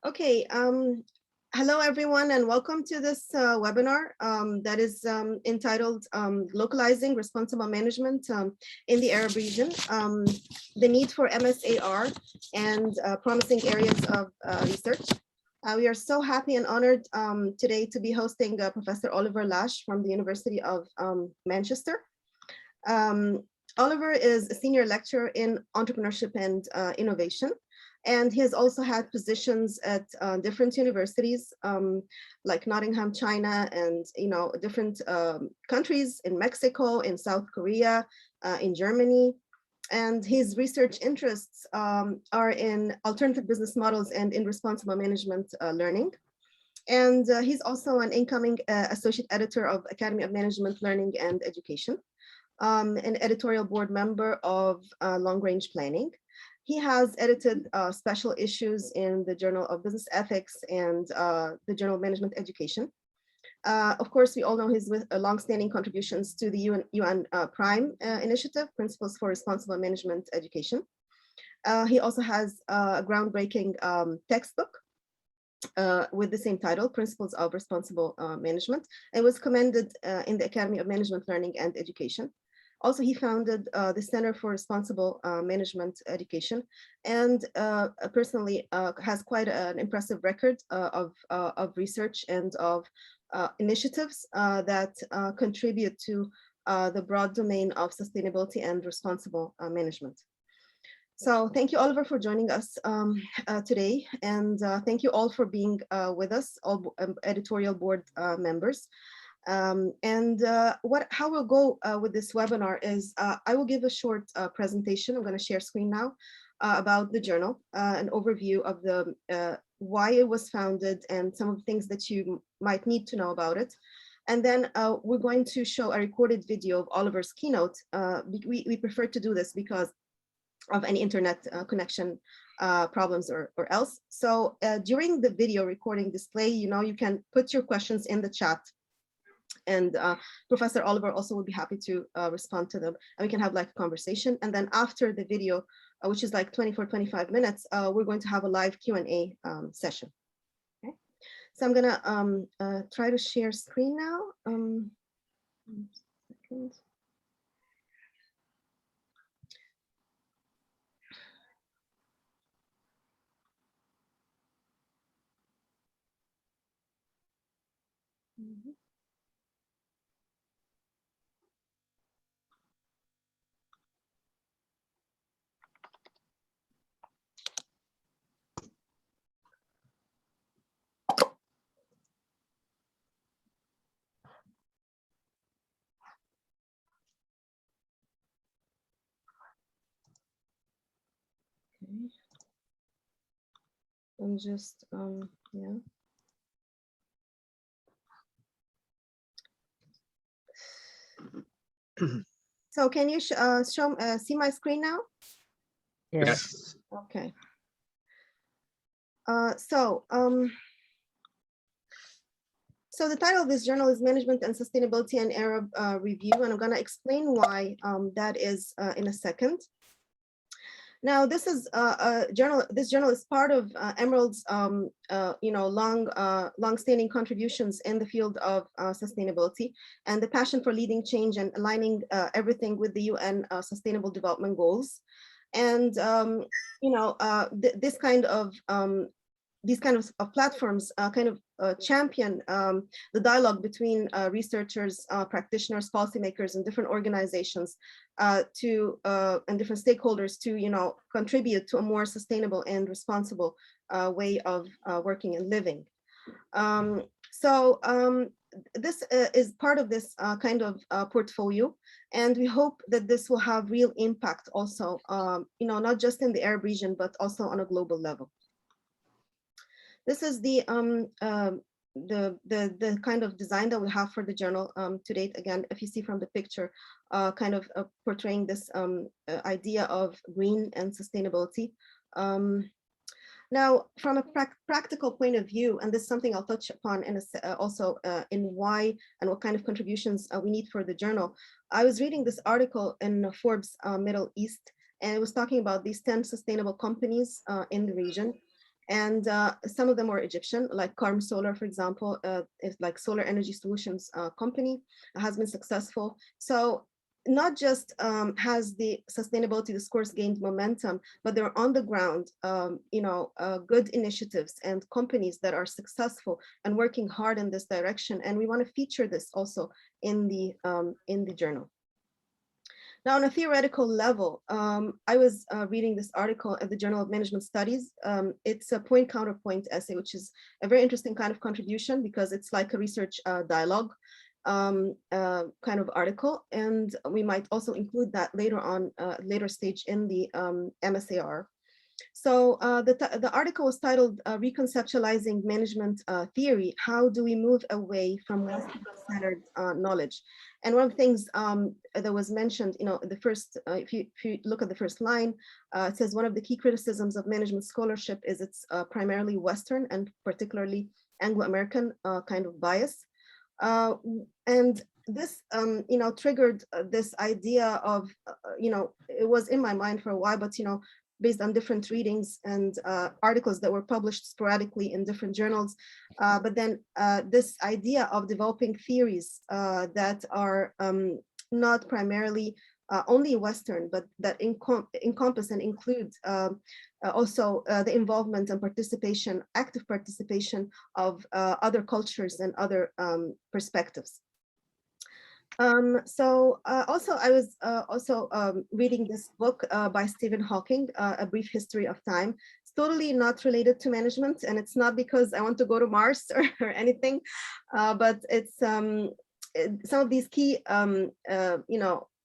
Okay, hello everyone and welcome to this webinar that is entitled Localizing Responsible Management in the Arab Region, the Need for MSAR and Promising Areas of Research. We are so happy and honored today to be hosting Professor Oliver Laasch from the University of Manchester. Oliver is a senior lecturer in entrepreneurship and innovation. And he has also had positions at different universities, like Nottingham, China, and different countries in Mexico, in South Korea, in Germany. And his research interests are in alternative business models and in responsible management learning. And he's also an incoming associate editor of Academy of Management Learning and Education, an editorial board member of Long Range Planning. He has edited special issues in the Journal of Business Ethics and the Journal of Management Education. Of course, we all know his longstanding contributions to the UN Prime Initiative, Principles for Responsible Management Education. He also has a groundbreaking textbook with the same title, Principles of Responsible Management. It was commended in the Academy of Management Learning and Education. Also, he founded the Center for Responsible Management Education, and personally has quite an impressive record of research and of initiatives that contribute to the broad domain of sustainability and responsible management. So thank you, Oliver, for joining us today, and thank you all for being with us, all editorial board members. How we'll go with this webinar is I will give a short presentation. I'm going to share screen now about the journal, an overview of the why it was founded and some of the things that you might need to know about it. And then we're going to show a recorded video of Oliver's keynote. We prefer to do this because of any internet connection problems or else. So during the video recording display, you can put your questions in the chat. And Professor Oliver also would be happy to respond to them, and we can have like a conversation. And then after the video, which is like 25 minutes, we're going to have a live Q&A session. Okay, so I'm gonna try to share screen now. 1 second. I'm just, yeah. So can you see my screen now? Yes. Okay. So the title of this journal is Management and Sustainability and Arab Review, and I'm going to explain why that is in a second. Now, this is a journal. This journal is part of Emerald's, long-standing contributions in the field of sustainability and the passion for leading change and aligning everything with the UN Sustainable Development Goals. And this kind of these kind of platforms champion the dialogue between researchers, practitioners, policymakers, and different organizations and different stakeholders to contribute to a more sustainable and responsible way of working and living. This is part of this kind of portfolio, and we hope that this will have real impact also, not just in the Arab region, but also on a global level. This is the kind of design that we have for the journal to date. Again, if you see from the picture, portraying this idea of green and sustainability. Now, from a practical point of view, and this is something I'll touch upon also in why and what kind of contributions we need for the journal. I was reading this article in Forbes Middle East, and it was talking about these 10 sustainable companies in the region. And some of them were Egyptian, like Carm Solar, for example, is like solar energy solutions company, has been successful. So not just has the sustainability discourse gained momentum, but they're on the ground, good initiatives and companies that are successful and working hard in this direction. And we want to feature this also in the journal. Now, on a theoretical level, I was reading this article at the Journal of Management Studies. It's a point counterpoint essay, which is a very interesting kind of contribution because it's like a research dialogue kind of article. And we might also include that later on, later stage in the MSAR. So the article was titled Reconceptualizing Management Theory, How Do We Move Away from Western-Centered Knowledge? And one of the things that was mentioned, the first, if you look at the first line, it says one of the key criticisms of management scholarship is it's primarily Western and particularly Anglo-American kind of bias. And this, triggered this idea of, it was in my mind for a while, but, based on different readings and articles that were published sporadically in different journals. But then this idea of developing theories that are not primarily only Western, but that encompass and include also the involvement and participation, active participation of other cultures and other perspectives. Also, I was reading this book by Stephen Hawking, A Brief History of Time. It's totally not related to management, and it's not because I want to go to Mars or anything, but it's some of these key,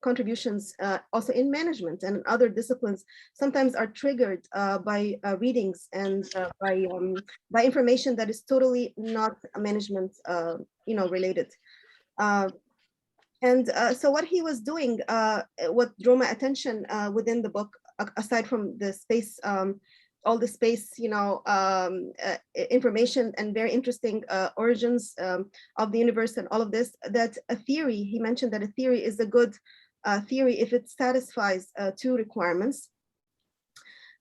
contributions also in management and in other disciplines sometimes are triggered by readings and by information that is totally not management, related. So what he was doing, what drew my attention within the book, aside from the space, all the space, information and very interesting origins of the universe and all of this, that a theory, he mentioned that a theory is a good theory if it satisfies two requirements.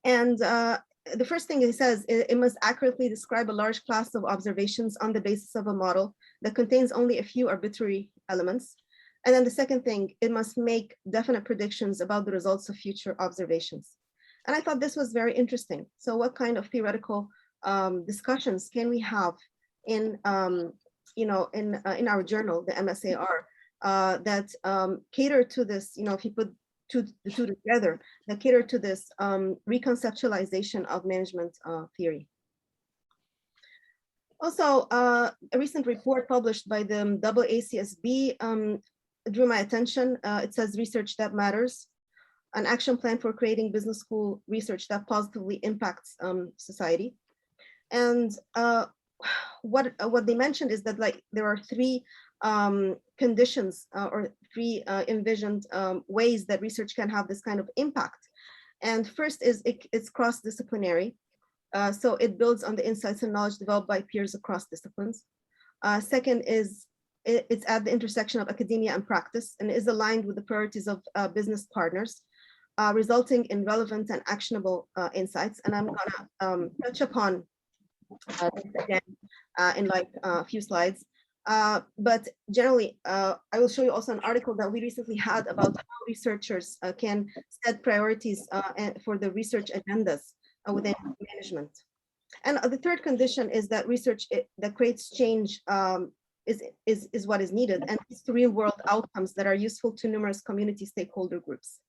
And the first thing he says, it must accurately describe a large class of observations on the basis of a model that contains only a few arbitrary elements. And then the second thing, it must make definite predictions about the results of future observations. And I thought this was very interesting. So what kind of theoretical discussions can we have in, in our journal, the MSAR, that cater to this, if you put the two together, that cater to this reconceptualization of management theory. Also, a recent report published by the AACSB drew my attention. It says research that matters, an action plan for creating business school research that positively impacts society. And what they mentioned is that there are three conditions or three envisioned ways that research can have this kind of impact. And first is it's cross-disciplinary. So it builds on the insights and knowledge developed by peers across disciplines. Second is it's at the intersection of academia and practice and is aligned with the priorities of business partners, resulting in relevant and actionable insights. And I'm gonna touch upon this again in a few slides. But generally, I will show you also an article that we recently had about how researchers can set priorities for the research agendas within management. And the third condition is that research that creates change is what is needed, and it's the real world outcomes that are useful to numerous community stakeholder groups.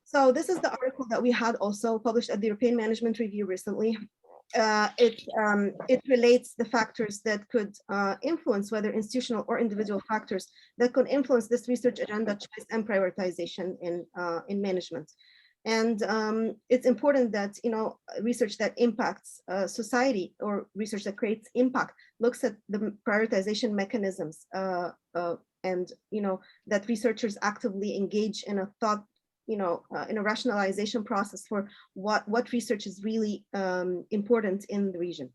So this is the article that we had also published at the European Management Review recently. It relates the factors that could influence, whether institutional or individual factors that could influence this research agenda choice and prioritization in management. And it's important that research that impacts society or research that creates impact looks at the prioritization mechanisms and that researchers actively engage in a thought, in a rationalization process for what research is really important in the region.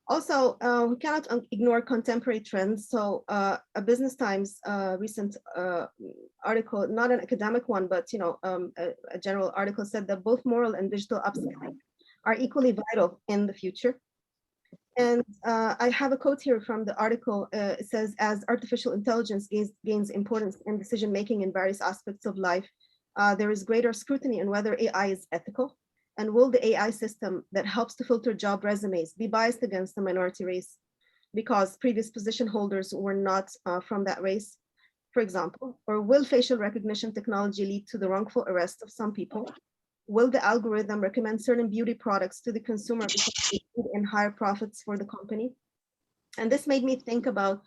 Also, we cannot ignore contemporary trends. So a Business Times recent article, not an academic one, but a general article said that both moral and digital upskilling are equally vital in the future. And I have a quote here from the article. It says, as artificial intelligence gains importance in decision-making in various aspects of life, there is greater scrutiny on whether AI is ethical. And will the AI system that helps to filter job resumes be biased against the minority race because previous position holders were not from that race, for example? Or will facial recognition technology lead to the wrongful arrest of some people? Will the algorithm recommend certain beauty products to the consumer because they lead in higher profits for the company? And this made me think about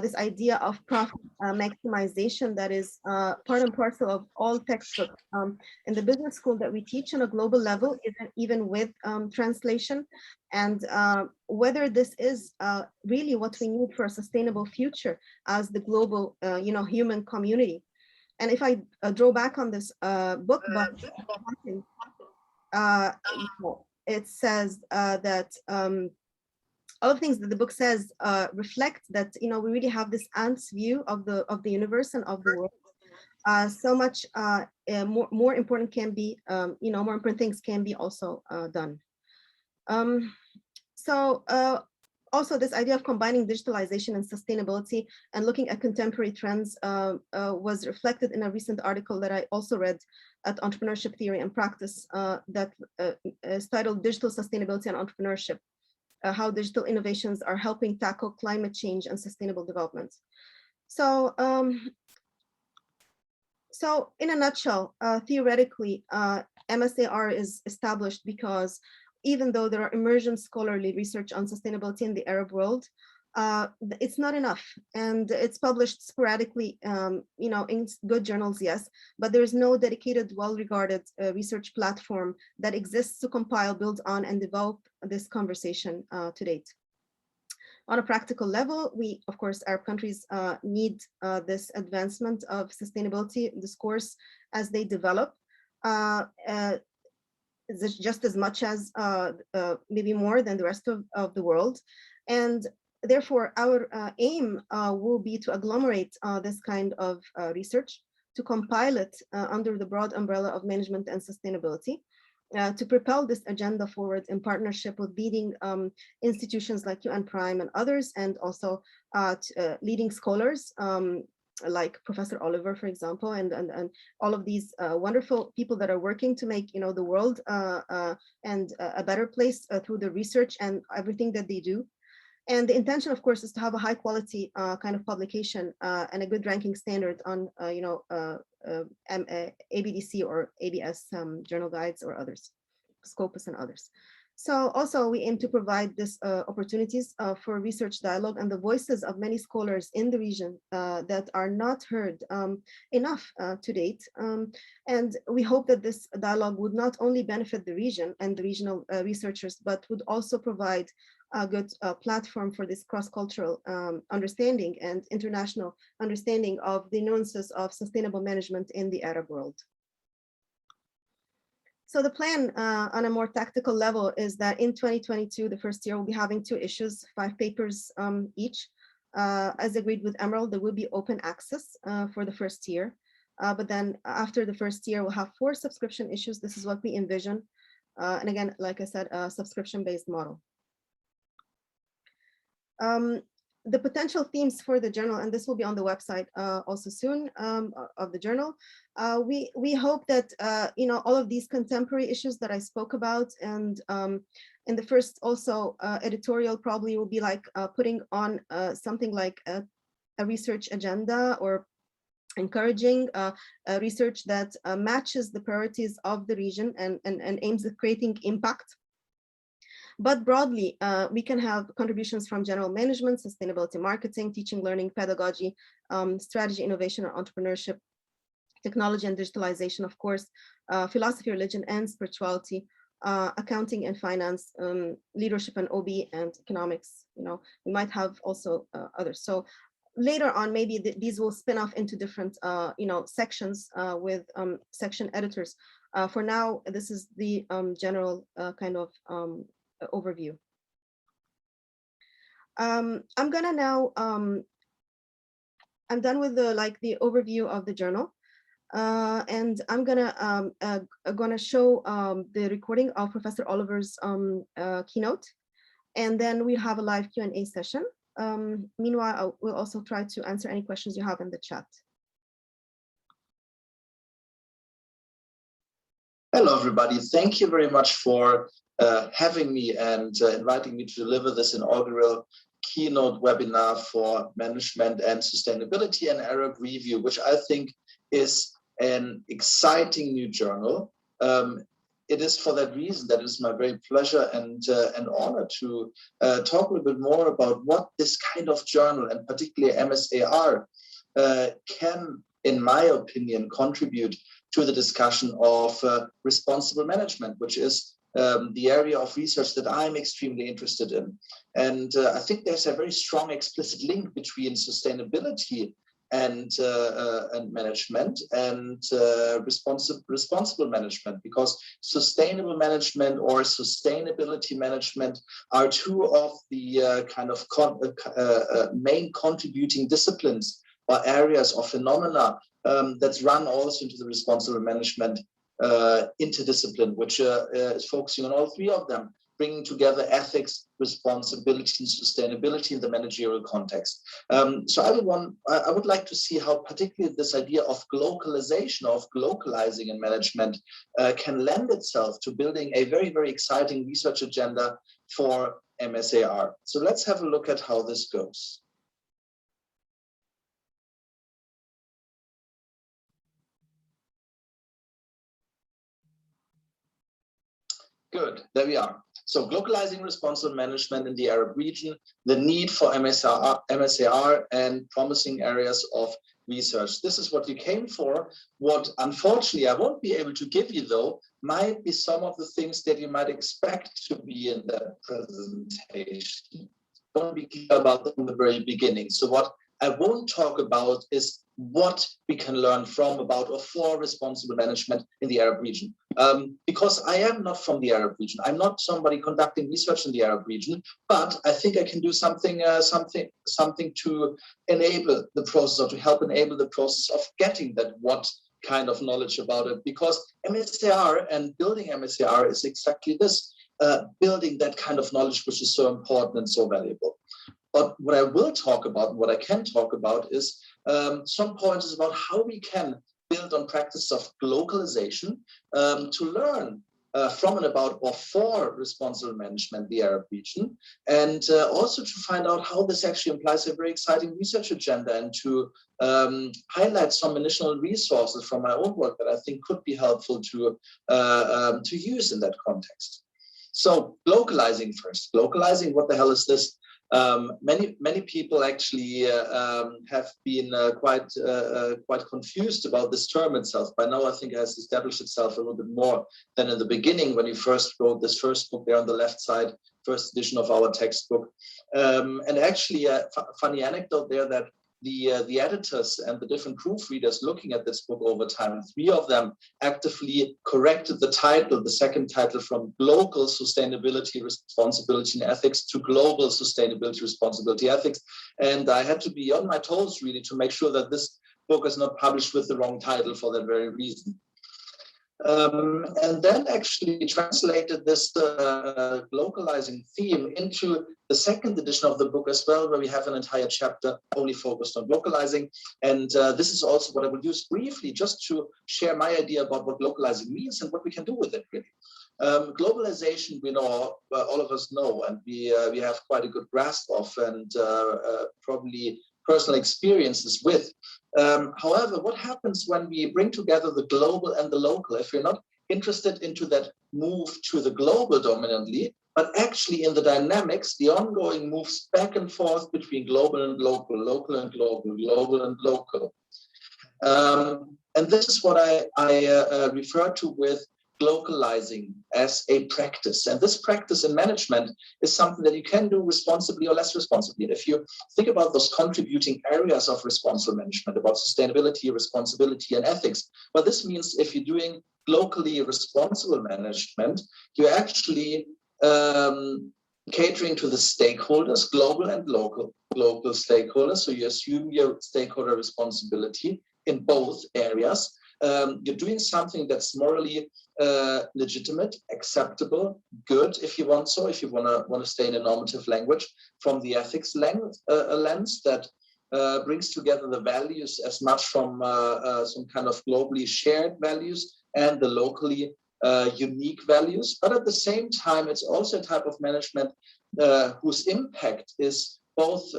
this idea of profit maximization that is part and parcel of all textbooks in the business school that we teach on a global level, even with translation, and whether this is really what we need for a sustainable future as the global, human community. And if I draw back on this book, but it says that all of things that the book says reflect that we really have this ant's view of the universe and of the world. So much more important can be, more important things can be also done. Also, this idea of combining digitalization and sustainability and looking at contemporary trends was reflected in a recent article that I also read at Entrepreneurship Theory and Practice that is titled Digital Sustainability and Entrepreneurship, how digital innovations are helping tackle climate change and sustainable development. So in a nutshell, theoretically, MSAR is established because even though there are emergent scholarly research on sustainability in the Arab world, it's not enough. And it's published sporadically, in good journals, yes, but there's no dedicated, well-regarded research platform that exists to compile, build on, and develop this conversation to date. On a practical level, we, of course, Arab countries need this advancement of sustainability discourse as they develop. Just as much as maybe more than the rest of the world. And therefore, our aim will be to agglomerate this kind of research, to compile it under the broad umbrella of management and sustainability, to propel this agenda forward in partnership with leading institutions like UN Prime and others, and also leading scholars like Professor Oliver, for example, and all of these wonderful people that are working to make the world and a better place through the research and everything that they do. And the intention, of course, is to have a high quality kind of publication and a good ranking standard on ABDC or ABS journal guides or others, Scopus and others. So also we aim to provide this opportunities for research dialogue and the voices of many scholars in the region that are not heard enough to date. And we hope that this dialogue would not only benefit the region and the regional researchers, but would also provide a good platform for this cross-cultural understanding and international understanding of the nuances of sustainable management in the Arab world. So the plan on a more tactical level is that in 2022, the first year, we'll be having 2 issues, 5 papers each. As agreed with Emerald, there will be open access for the first year. But then after the first year, we'll have 4 subscription issues. This is what we envision. And again, like I said, a subscription-based model. The potential themes for the journal, and this will be on the website also soon of the journal. We hope that all of these contemporary issues that I spoke about, and in the first also editorial probably will be like putting on something like a research agenda or encouraging research that matches the priorities of the region and aims at creating impact. But broadly, we can have contributions from general management, sustainability marketing, teaching, learning, pedagogy, strategy, innovation, and entrepreneurship, technology and digitalization, of course, philosophy, religion, and spirituality, accounting and finance, leadership and OB, and economics. We might have also others. So later on, maybe these will spin off into different, sections with section editors. For now, this is the general kind of overview. I'm gonna now, I'm done with the overview of the journal. And I'm gonna show the recording of Professor Oliver's keynote, and then we have a live Q&A session. Meanwhile, we'll also try to answer any questions you have in the chat. Hello, everybody. Thank you very much for having me and inviting me to deliver this inaugural keynote webinar for management and sustainability and Arab Review, which I think is an exciting new journal. It is for that reason that it is my very pleasure and honor to talk a little bit more about what this kind of journal, and particularly MSAR, can, in my opinion, contribute to the discussion of responsible management, which is the area of research that I'm extremely interested in. And I think there's a very strong explicit link between sustainability and management and responsible management, because sustainable management or sustainability management are two of the main contributing disciplines or areas of phenomena that's run also into the responsible management interdiscipline, which is focusing on all three of them, bringing together ethics, responsibility, and sustainability in the managerial context. So I would like to see how particularly this idea of globalization, of globalizing in management, can lend itself to building a very, very exciting research agenda for MSAR. So let's have a look at how this goes. Good, there we are. So globalizing responsible management in the Arab region, the need for MSAR and promising areas of research. This is what you came for. What unfortunately I won't be able to give you though, might be some of the things that you might expect to be in the presentation. Don't be clear about them in the very beginning. So what I won't talk about is what we can learn from, about, or for responsible management in the Arab region. Because I am not from the Arab region. I'm not somebody conducting research in the Arab region, but I think I can do something to enable the process, or to help enable the process of getting that what kind of knowledge about it. Because MSAR and building MSAR is exactly this, building that kind of knowledge which is so important and so valuable. But what I will talk about, what I can talk about, is some points about how we can build on practice of globalization to learn from and about or for responsible management in the Arab region, and also to find out how this actually implies a very exciting research agenda, and to highlight some initial resources from my own work that I think could be helpful to use in that context. So globalizing first. Globalizing, what the hell is this? Many people actually have been quite confused about this term itself. By now, I think it has established itself a little bit more than in the beginning when you first wrote this first book there on the left side, first edition of our textbook. And actually, a funny anecdote there, that the editors and the different proofreaders looking at this book over time, three of them actively corrected the title, the second title, from Global Sustainability, Responsibility and Ethics to Global Sustainability, Responsibility, Ethics. And I had to be on my toes really to make sure that this book is not published with the wrong title for that very reason. And then actually translated this globalizing theme into the second edition of the book as well, where we have an entire chapter only focused on globalizing. And this is also what I will use briefly just to share my idea about what globalizing means and what we can do with it, really. Globalization, we know, all of us know, and we have quite a good grasp of, and probably personal experiences with. However, what happens when we bring together the global and the local, if we're not interested into that move to the global dominantly, but actually in the dynamics, the ongoing moves back and forth between global and local, local and global, global and local. And this is what I refer to with globalizing as a practice. And this practice in management is something that you can do responsibly or less responsibly. And if you think about those contributing areas of responsible management, about sustainability, responsibility, and ethics, well, this means if you're doing locally responsible management, you actually catering to the stakeholders, global and local stakeholders. So you assume your stakeholder responsibility in both areas. You're doing something that's morally legitimate, acceptable, good, if you want so, if you want to stay in a normative language, from the ethics lens that brings together the values as much from some kind of globally shared values and the locally unique values. But at the same time, it's also a type of management whose impact is both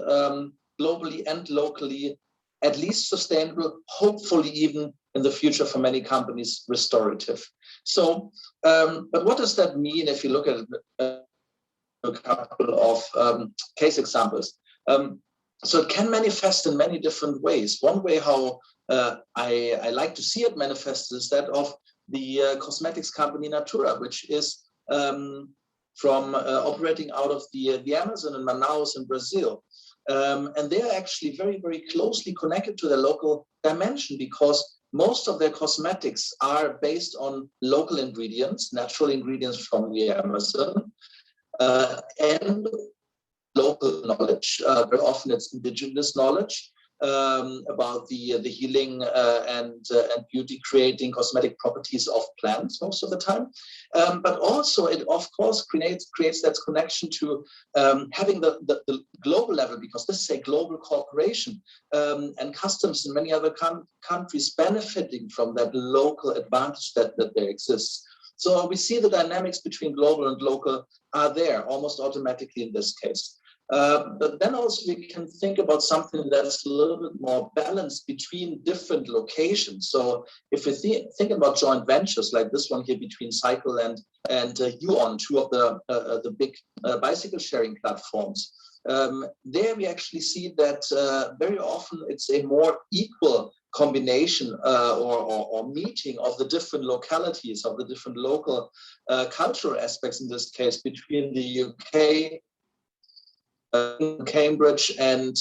globally and locally at least sustainable, hopefully even in the future for many companies, restorative. So, but what does that mean if you look at a couple of case examples? So it can manifest in many different ways. One way how I like to see it manifest is that of the cosmetics company Natura, which is from operating out of the Amazon in Manaus in Brazil. And they are actually very, very closely connected to the local dimension because most of their cosmetics are based on local ingredients, natural ingredients from the Amazon, and local knowledge. Very often it's indigenous knowledge about the healing and beauty creating cosmetic properties of plants most of the time. But also it of course creates that connection to having the global level, because this is a global corporation, and customs in many other countries benefiting from that local advantage that there exists. So we see the dynamics between global and local are there almost automatically in this case. But then also we can think about something that's a little bit more balanced between different locations. So if we think about joint ventures like this one here between Cycle and Yuon, two of the big bicycle sharing platforms, there we actually see that very often it's a more equal combination or meeting of the different localities, of the different local cultural aspects in this case between the UK, Cambridge and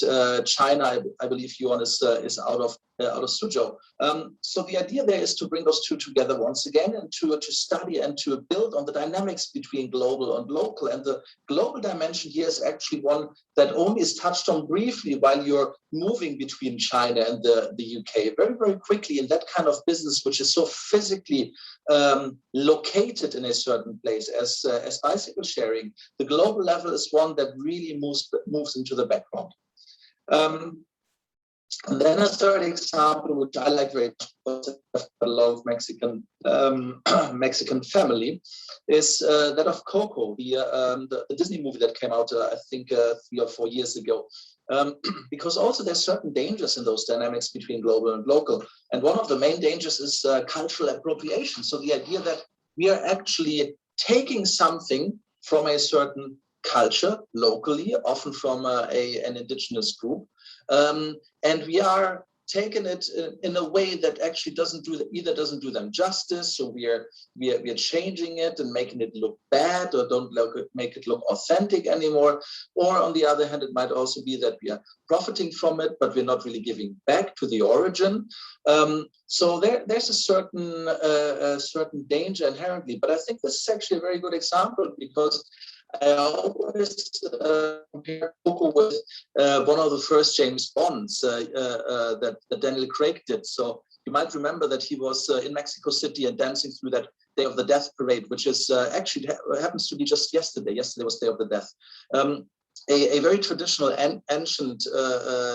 China. I believe Yuan is out of Suzhou. So the idea there is to bring those two together once again and to study and to build on the dynamics between global and local. And the global dimension here is actually one that only is touched on briefly while you're moving between China and the UK. Very, very quickly in that kind of business, which is so physically located in a certain place as bicycle sharing, the global level is one that really moves into the background. And then a third example, which I like very much, a lot of Mexican family, is that of Coco, the Disney movie that came out, I think 3 or 4 years ago. Because also there's certain dangers in those dynamics between global and local. And one of the main dangers is cultural appropriation. So the idea that we are actually taking something from a certain culture locally, often from an indigenous group, and we are taking it in a way that actually doesn't do them justice. So we are changing it and making it look bad, or don't make it look authentic anymore. Or on the other hand, it might also be that we are profiting from it, but we're not really giving back to the origin. So there's a certain danger inherently. But I think this is actually a very good example, because I always compare Coco with one of the first James Bonds that Daniel Craig did. So you might remember that he was in Mexico City and dancing through that Day of the Death parade, which is actually happens to be just yesterday. Yesterday was Day of the Death. A very traditional and ancient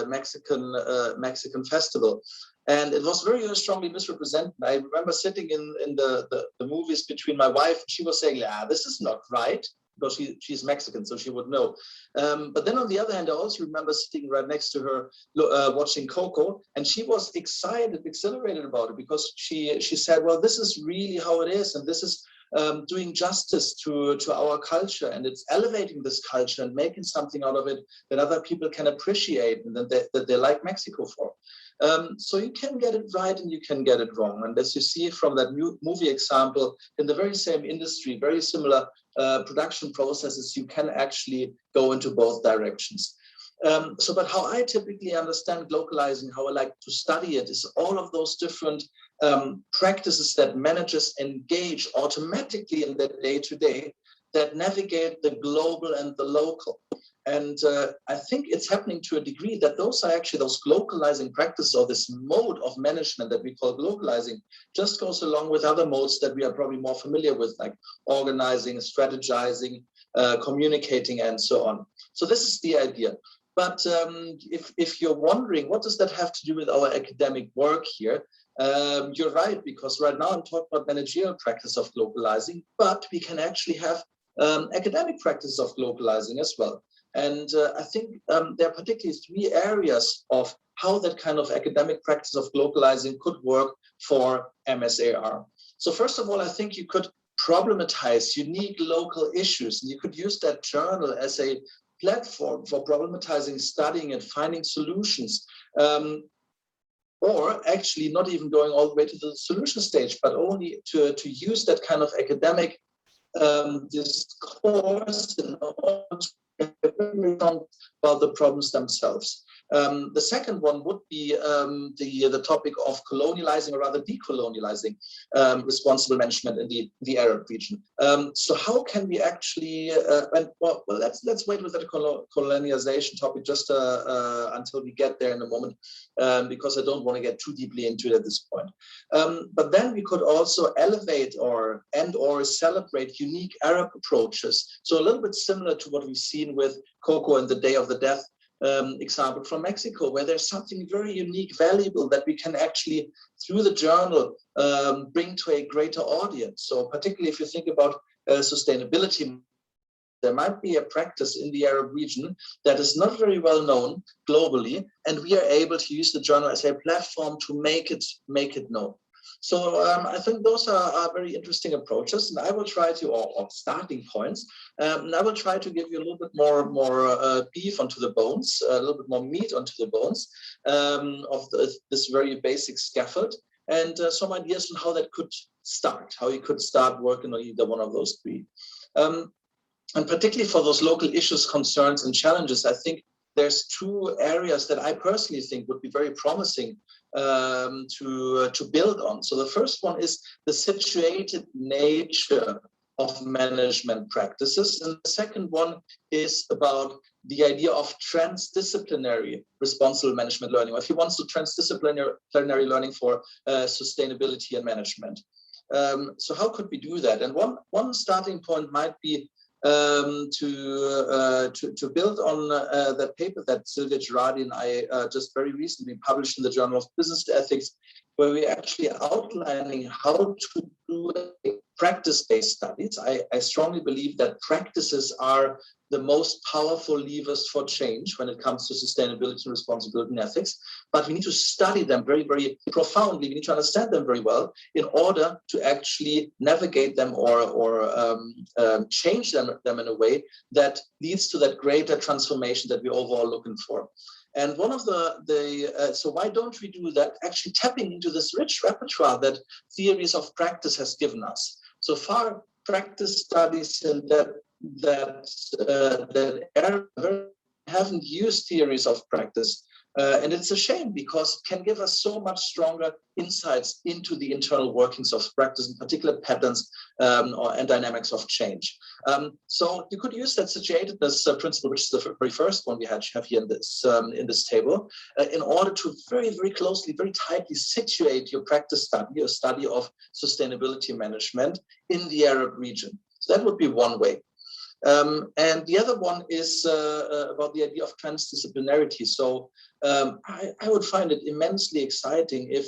Mexican festival. And it was very, very strongly misrepresented. I remember sitting in the movies between my wife, she was saying, this is not right. Because she's Mexican, so she would know. But then on the other hand, I also remember sitting right next to her watching Coco, and she was exhilarated about it, because she said, well, this is really how it is, and this is doing justice to our culture, and it's elevating this culture and making something out of it that other people can appreciate and that they like Mexico for. So you can get it right and you can get it wrong. And as you see from that movie example, in the very same industry, very similar production processes, you can actually go into both directions. But how I typically understand globalizing, how I like to study it, is all of those different practices that managers engage automatically in their day-to-day that navigate the global and the local. And I think it's happening to a degree that those are actually those localizing practices, or this mode of management that we call globalizing, just goes along with other modes that we are probably more familiar with, like organizing, strategizing, communicating, and so on. So this is the idea. But if you're wondering, what does that have to do with our academic work here? You're right, because right now I'm talking about managerial practice of globalizing, but we can actually have academic practice of globalizing as well. And I think there are particularly three areas of how that kind of academic practice of globalizing could work for MSAR. So first of all, I think you could problematize unique local issues, and you could use that journal as a platform for problematizing, studying, and finding solutions. Or actually not even going all the way to the solution stage, but only to use that kind of academic discourse in order to about the problems themselves. The second one would be the topic of colonializing, or rather decolonializing, responsible management in the Arab region. So how can we actually, well, let's wait with that colonialization topic just until we get there in a moment, because I don't want to get too deeply into it at this point. But then we could also elevate or celebrate unique Arab approaches. So a little bit similar to what we've seen with Coco and the Day of the Death example from Mexico, where there's something very unique, valuable that we can actually, through the journal, bring to a greater audience. So particularly if you think about sustainability, there might be a practice in the Arab region that is not very well known globally, and we are able to use the journal as a platform to make it known. So I think those are very interesting approaches, and I will try to, or starting points, and I will try to give you a little bit more beef onto the bones, a little bit more meat onto the bones of this very basic scaffold, and some ideas on how that could start, how you could start working on either one of those three. And particularly for those local issues, concerns, and challenges, I think there's two areas that I personally think would be very promising to build on. So the first one is the situated nature of management practices. And the second one is about the idea of transdisciplinary responsible management learning, or if you want to, transdisciplinary learning for sustainability and management. So how could we do that? And one starting point might be to build on that paper that Silvia Girardi and I just very recently published in the Journal of Business Ethics, where we're actually outlining how to do practice-based studies. I strongly believe that practices are the most powerful levers for change when it comes to sustainability and responsibility and ethics, but we need to study them very, very profoundly. We need to understand them very well in order to actually navigate them or change them in a way that leads to that greater transformation that we're overall looking for. And one of so why don't we do that? Actually tapping into this rich repertoire that theories of practice has given us. So far, practice studies in that haven't used theories of practice. And it's a shame, because it can give us so much stronger insights into the internal workings of practice, in particular patterns and dynamics of change. So you could use that situatedness principle, which is the very first one we have here in this table, in order to very, very closely, very tightly situate your practice study, your study of sustainability management in the Arab region. So that would be one way. And the other one is about the idea of transdisciplinarity. So I would find it immensely exciting if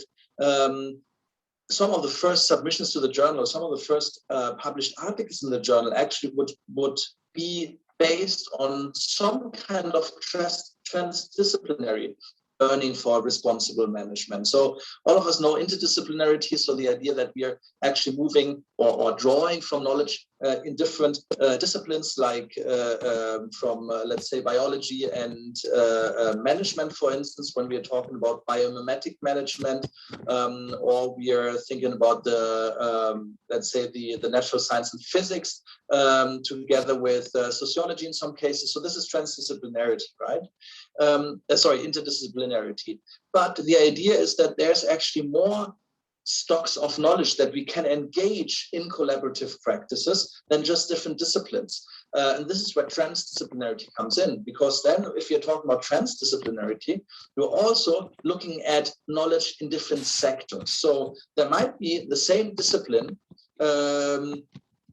some of the first submissions to the journal, some of the first published articles in the journal actually would be based on some kind of transdisciplinary learning for responsible management. So all of us know interdisciplinarity, so the idea that we are actually moving or drawing from knowledge in different disciplines, like from, let's say, biology and management, for instance, when we are talking about biomimetic management, or we are thinking about let's say, the natural science and physics together with sociology in some cases. So this is transdisciplinarity, right? Sorry, interdisciplinarity. But the idea is that there's actually more stocks of knowledge that we can engage in collaborative practices than just different disciplines. And this is where transdisciplinarity comes in, because then if you're talking about transdisciplinarity, you're also looking at knowledge in different sectors. So there might be the same discipline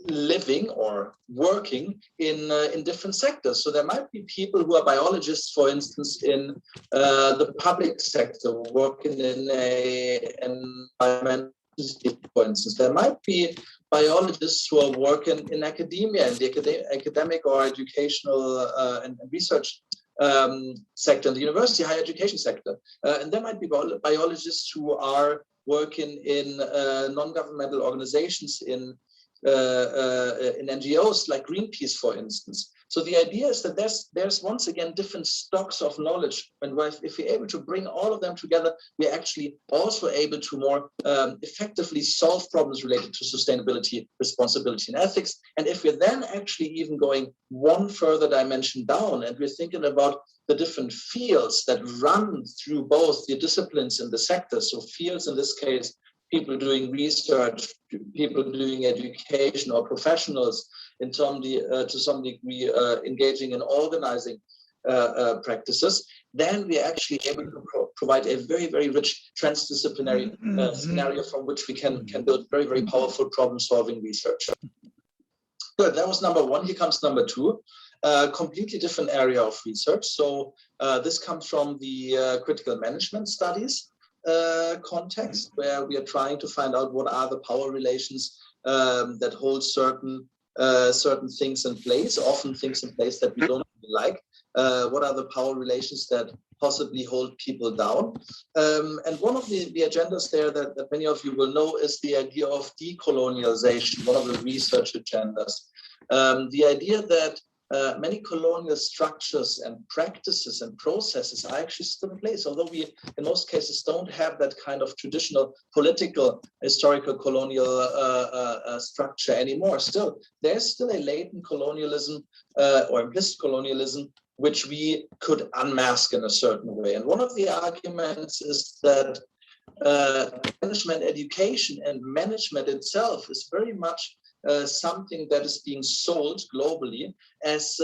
living or working in different sectors. So there might be people who are biologists, for instance, in the public sector, working in an environmental institute, for instance. There might be biologists who are working in academia, in the academic or educational and research sector, in the university higher education sector. And there might be biologists who are working in non-governmental organizations, in NGOs like Greenpeace, for instance. So the idea is that there's once again different stocks of knowledge, and if we're able to bring all of them together, we're actually also able to more effectively solve problems related to sustainability, responsibility, and ethics. And if we're then actually even going one further dimension down, and we're thinking about the different fields that run through both the disciplines in the sector, so fields in this case, people doing research, people doing education, or professionals in to some degree engaging in organizing practices, then we're actually able to provide a very, very rich transdisciplinary scenario from which we can build very, very powerful problem-solving research. Good, that was number one. Here comes number two. Completely different area of research. So this comes from the critical management studies context, where we are trying to find out what are the power relations that hold certain things in place, often things in place that we don't really like. What are the power relations that possibly hold people down? And one of the agendas there that many of you will know is the idea of decolonialization, one of the research agendas. The idea that many colonial structures and practices and processes are actually still in place, although we in most cases don't have that kind of traditional political historical colonial structure anymore. Still, there's still a latent colonialism or implicit colonialism which we could unmask in a certain way. And one of the arguments is that management education and management itself is very much something that is being sold globally as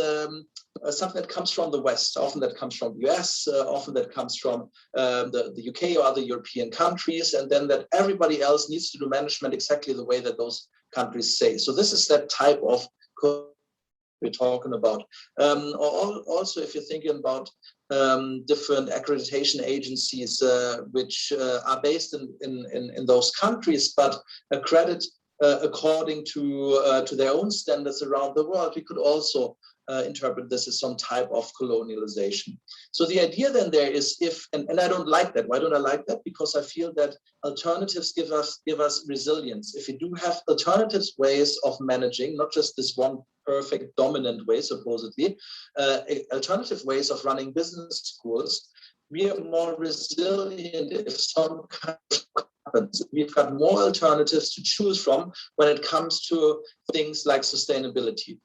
something that comes from the West. Often that comes from the US, often that comes from the UK or other European countries, and then that everybody else needs to do management exactly the way that those countries say. So this is that type of we're talking about. Also, if you're thinking about different accreditation agencies which are based in those countries, but accredit according to their own standards around the world, we could also interpret this as some type of colonialization. So the idea then there is and I don't like that. Why don't I like that? Because I feel that alternatives give us resilience. If we do have alternatives ways of managing, not just this one perfect dominant way, supposedly, alternative ways of running business schools, we are more resilient if some kind of happens. We've got more alternatives to choose from when it comes to things like sustainability.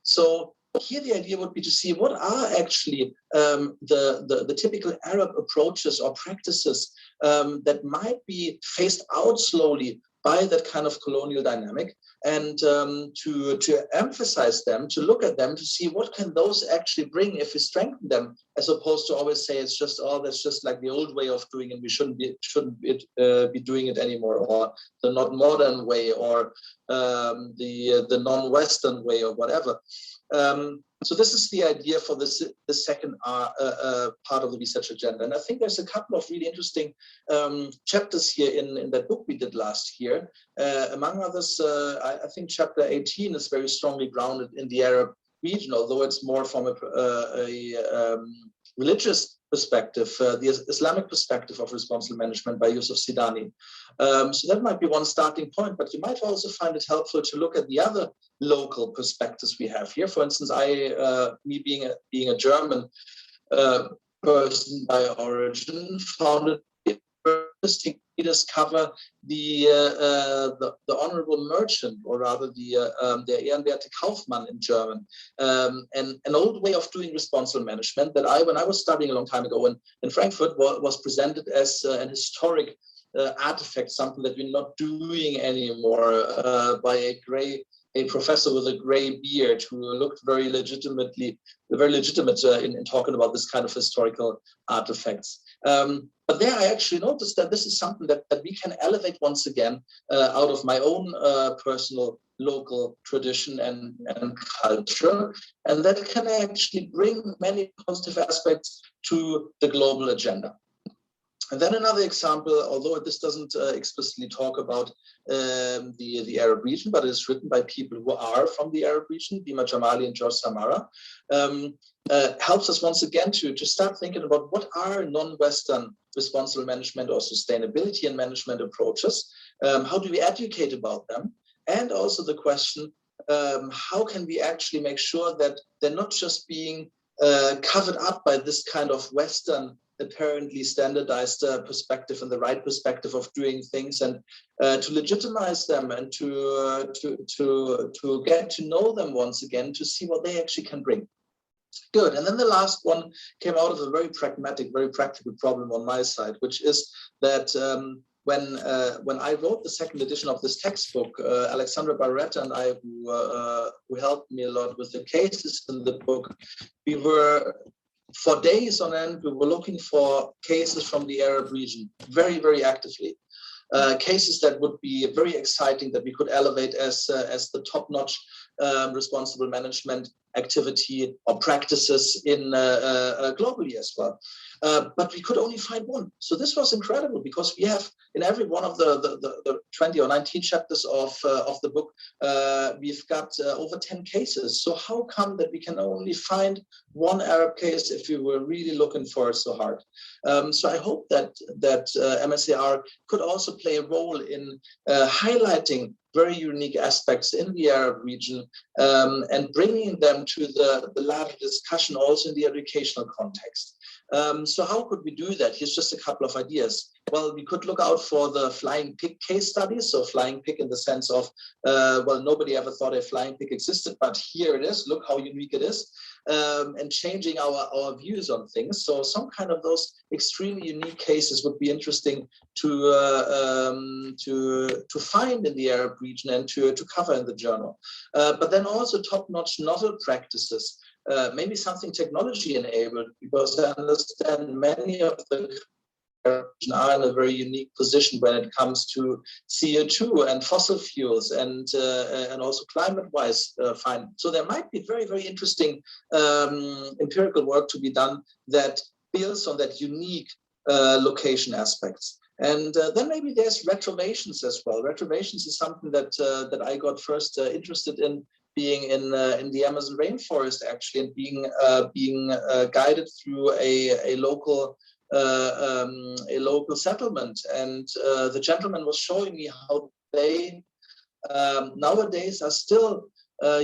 So here the idea would be to see what are actually the typical Arab approaches or practices that might be phased out slowly by that kind of colonial dynamic, and to emphasize them, to look at them, to see what can those actually bring if we strengthen them, as opposed to always say it's just, oh, that's just like the old way of doing it, we shouldn't be doing it anymore, or the not modern way, or the non-Western way, or whatever. So this is the idea for the second part of the research agenda. And I think there's a couple of really interesting chapters here in that book we did last year. Among others, I think chapter 18 is very strongly grounded in the Arab region, although it's more from a religious perspective, the Islamic perspective of responsible management by Yusuf Sidani. So that might be one starting point, but you might also find it helpful to look at the other local perspectives we have here. For instance, me being a German person by origin, found it interesting to discover the honorable merchant, or rather the Ehrenwerte Kaufmann in German, and an old way of doing responsible management that when I was studying a long time ago in Frankfurt, was presented as an historic artifact, something that we're not doing anymore, by a professor with a gray beard who looked very legitimate in talking about this kind of historical artifacts. But there I actually noticed that this is something that we can elevate once again out of my own personal local tradition and culture, and that can actually bring many positive aspects to the global agenda. And then another example, although this doesn't explicitly talk about the Arab region, but it's written by people who are from the Arab region, Dima Jamali and George Samara, helps us once again to start thinking about what are non-Western responsible management or sustainability and management approaches. How do we educate about them? And also the question, how can we actually make sure that they're not just being covered up by this kind of Western apparently standardized perspective and the right perspective of doing things, and to legitimize them and to get to know them once again, to see what they actually can bring. Good. And then the last one came out of a very pragmatic, very practical problem on my side, which is that when I wrote the second edition of this textbook, Alexandra Barretta and I, who helped me a lot with the cases in the book, we were, for days on end, we were looking for cases from the Arab region very, very actively. Cases that would be very exciting, that we could elevate as the top-notch responsible management activity or practices in globally as well. But we could only find one. So this was incredible, because we have in every one of the 20 or 19 chapters of the book, we've got over 10 cases. So how come that we can only find one Arab case if we were really looking for it so hard? So I hope that MSAR could also play a role in highlighting very unique aspects in the Arab region and bringing them to the larger discussion also in the educational context. So how could we do that? Here's just a couple of ideas. Well, we could look out for the flying pig case studies. So flying pig in the sense of, well, nobody ever thought a flying pig existed, but here it is. Look how unique it is. And changing our views on things. So some kind of those extremely unique cases would be interesting to find in the Arab region and to cover in the journal. But then also top-notch novel practices. Maybe something technology enabled, because I understand many of the are in a very unique position when it comes to CO2 and fossil fuels and also climate-wise fine. So there might be very, very interesting empirical work to be done that builds on that unique location aspects. And then maybe there's retrovations as well. Retrovations is something that I got first interested in being in the Amazon rainforest, actually, and being guided through a local settlement. And the gentleman was showing me how they nowadays are still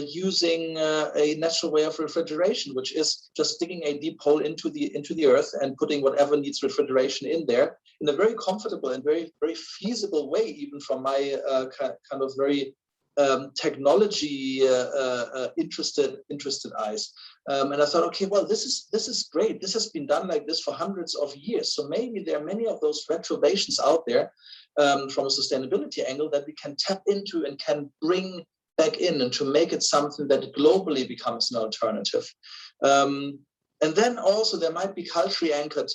using a natural way of refrigeration, which is just digging a deep hole into the earth and putting whatever needs refrigeration in there in a very comfortable and very, very feasible way, even from my kind of very technology interested eyes. And I thought, okay, well, this is great. This has been done like this for hundreds of years. So maybe there are many of those retrovations out there from a sustainability angle that we can tap into and can bring back in, and to make it something that globally becomes an alternative. And then also there might be culturally anchored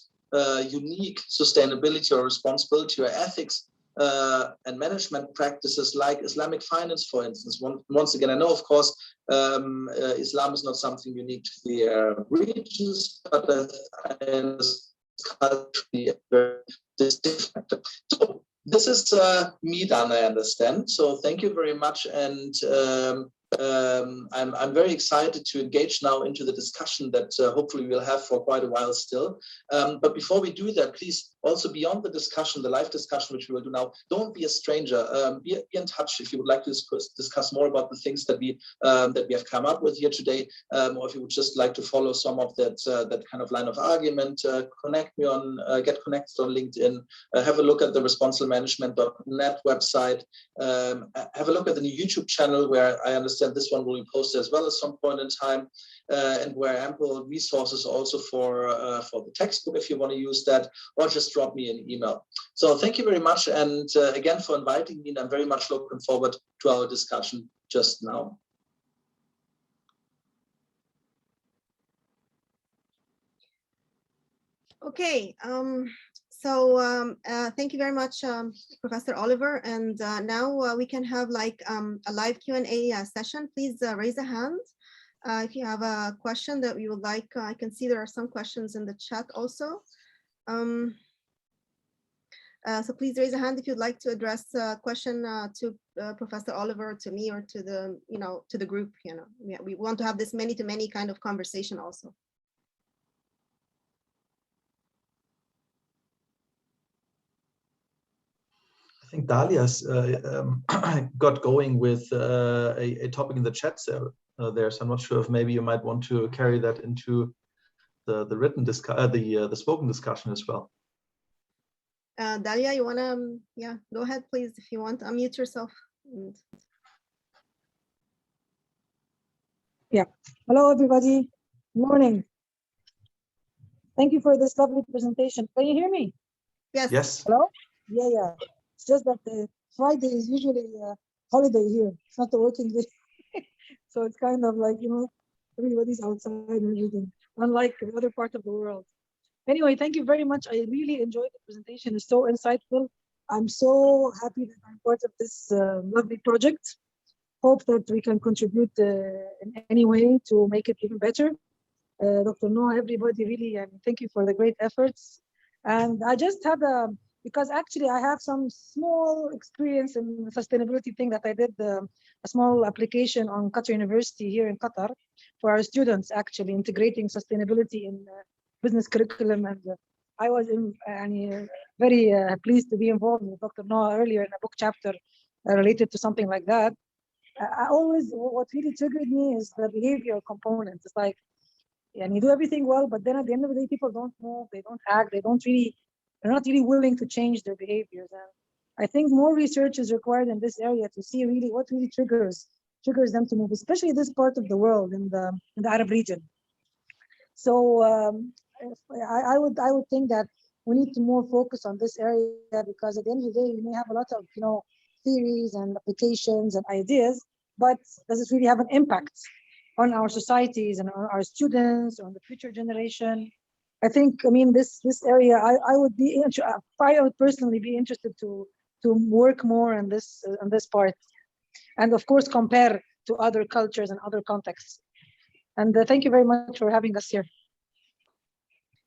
unique sustainability or responsibility or ethics and management practices like Islamic finance, for instance. Once again, I know, of course, Islam is not something unique to the regions, but it's culturally a very distinct factor. So this is me done, I understand. So thank you very much. And I'm very excited to engage now into the discussion that hopefully we'll have for quite a while still. But before we do that, please also beyond the discussion, the live discussion, which we will do now, don't be a stranger. Be in touch if you would like to discuss more about the things that we have come up with here today, or if you would just like to follow some of that kind of line of argument. Connect me on, get connected on LinkedIn. Have a look at the responsiblemanagement.net website. Have a look at the new YouTube channel, where I understand this one will be posted as well at some point in time, and where ample resources also for the textbook if you want to use that, or just drop me an email. So thank you very much, and again for inviting me, and I'm very much looking forward to our discussion just now. Okay, thank you very much, Professor Oliver. And now we can have like a live Q&A session. Please raise a hand if you have a question that you would like. I can see there are some questions in the chat also. So please raise a hand if you'd like to address a question to Professor Oliver, to me, or to the, to the group. We want to have this many-to-many kind of conversation also. I think Dalia's got going with a topic in the chat there, so I'm not sure if maybe you might want to carry that into the written the spoken discussion as well. Dalia, you wanna go ahead, please, if you want. Unmute yourself. Yeah. Hello, everybody. Good morning. Thank you for this lovely presentation. Can you hear me? Yes. Yes. Hello? Yeah. It's just that Friday is usually a holiday here. It's not a working day. So it's kind of like, everybody's outside and everything, unlike the other part of the world. Anyway, thank you very much. I really enjoyed the presentation. It's so insightful. I'm so happy that I'm part of this lovely project. Hope that we can contribute in any way to make it even better. Dr. Noah, everybody, really, thank you for the great efforts. And I just had because actually I have some small experience in the sustainability thing that I did a small application on Qatar University here in Qatar for our students, actually integrating sustainability in business curriculum. And I was very pleased to be involved with Dr. Noah earlier in a book chapter related to something like that. What really triggered me is the behavioral component. It's like, and you do everything well, but then at the end of the day, people don't move, they don't act, they're not really willing to change their behaviors. And I think more research is required in this area to see really what really triggers them to move, especially this part of the world in the Arab region. So I would think that we need to more focus on this area, because at the end of the day, we may have a lot of theories and applications and ideas, but does it really have an impact on our societies and on our students, on the future generation? I think, this area, I would personally be interested to work more on this part, and of course compare to other cultures and other contexts. And thank you very much for having us here.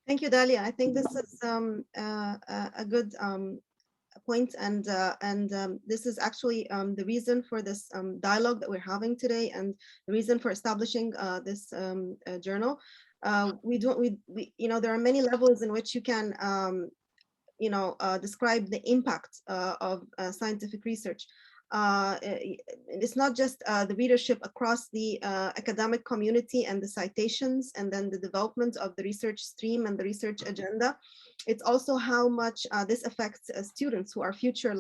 Thank you, Dalia. I think this is a good point, and this is actually the reason for this dialogue that we're having today, and the reason for establishing this journal. There are many levels in which you can describe the impact of scientific research. It's not just the readership across the academic community and the citations, and then the development of the research stream and the research agenda. It's also how much this affects students who are future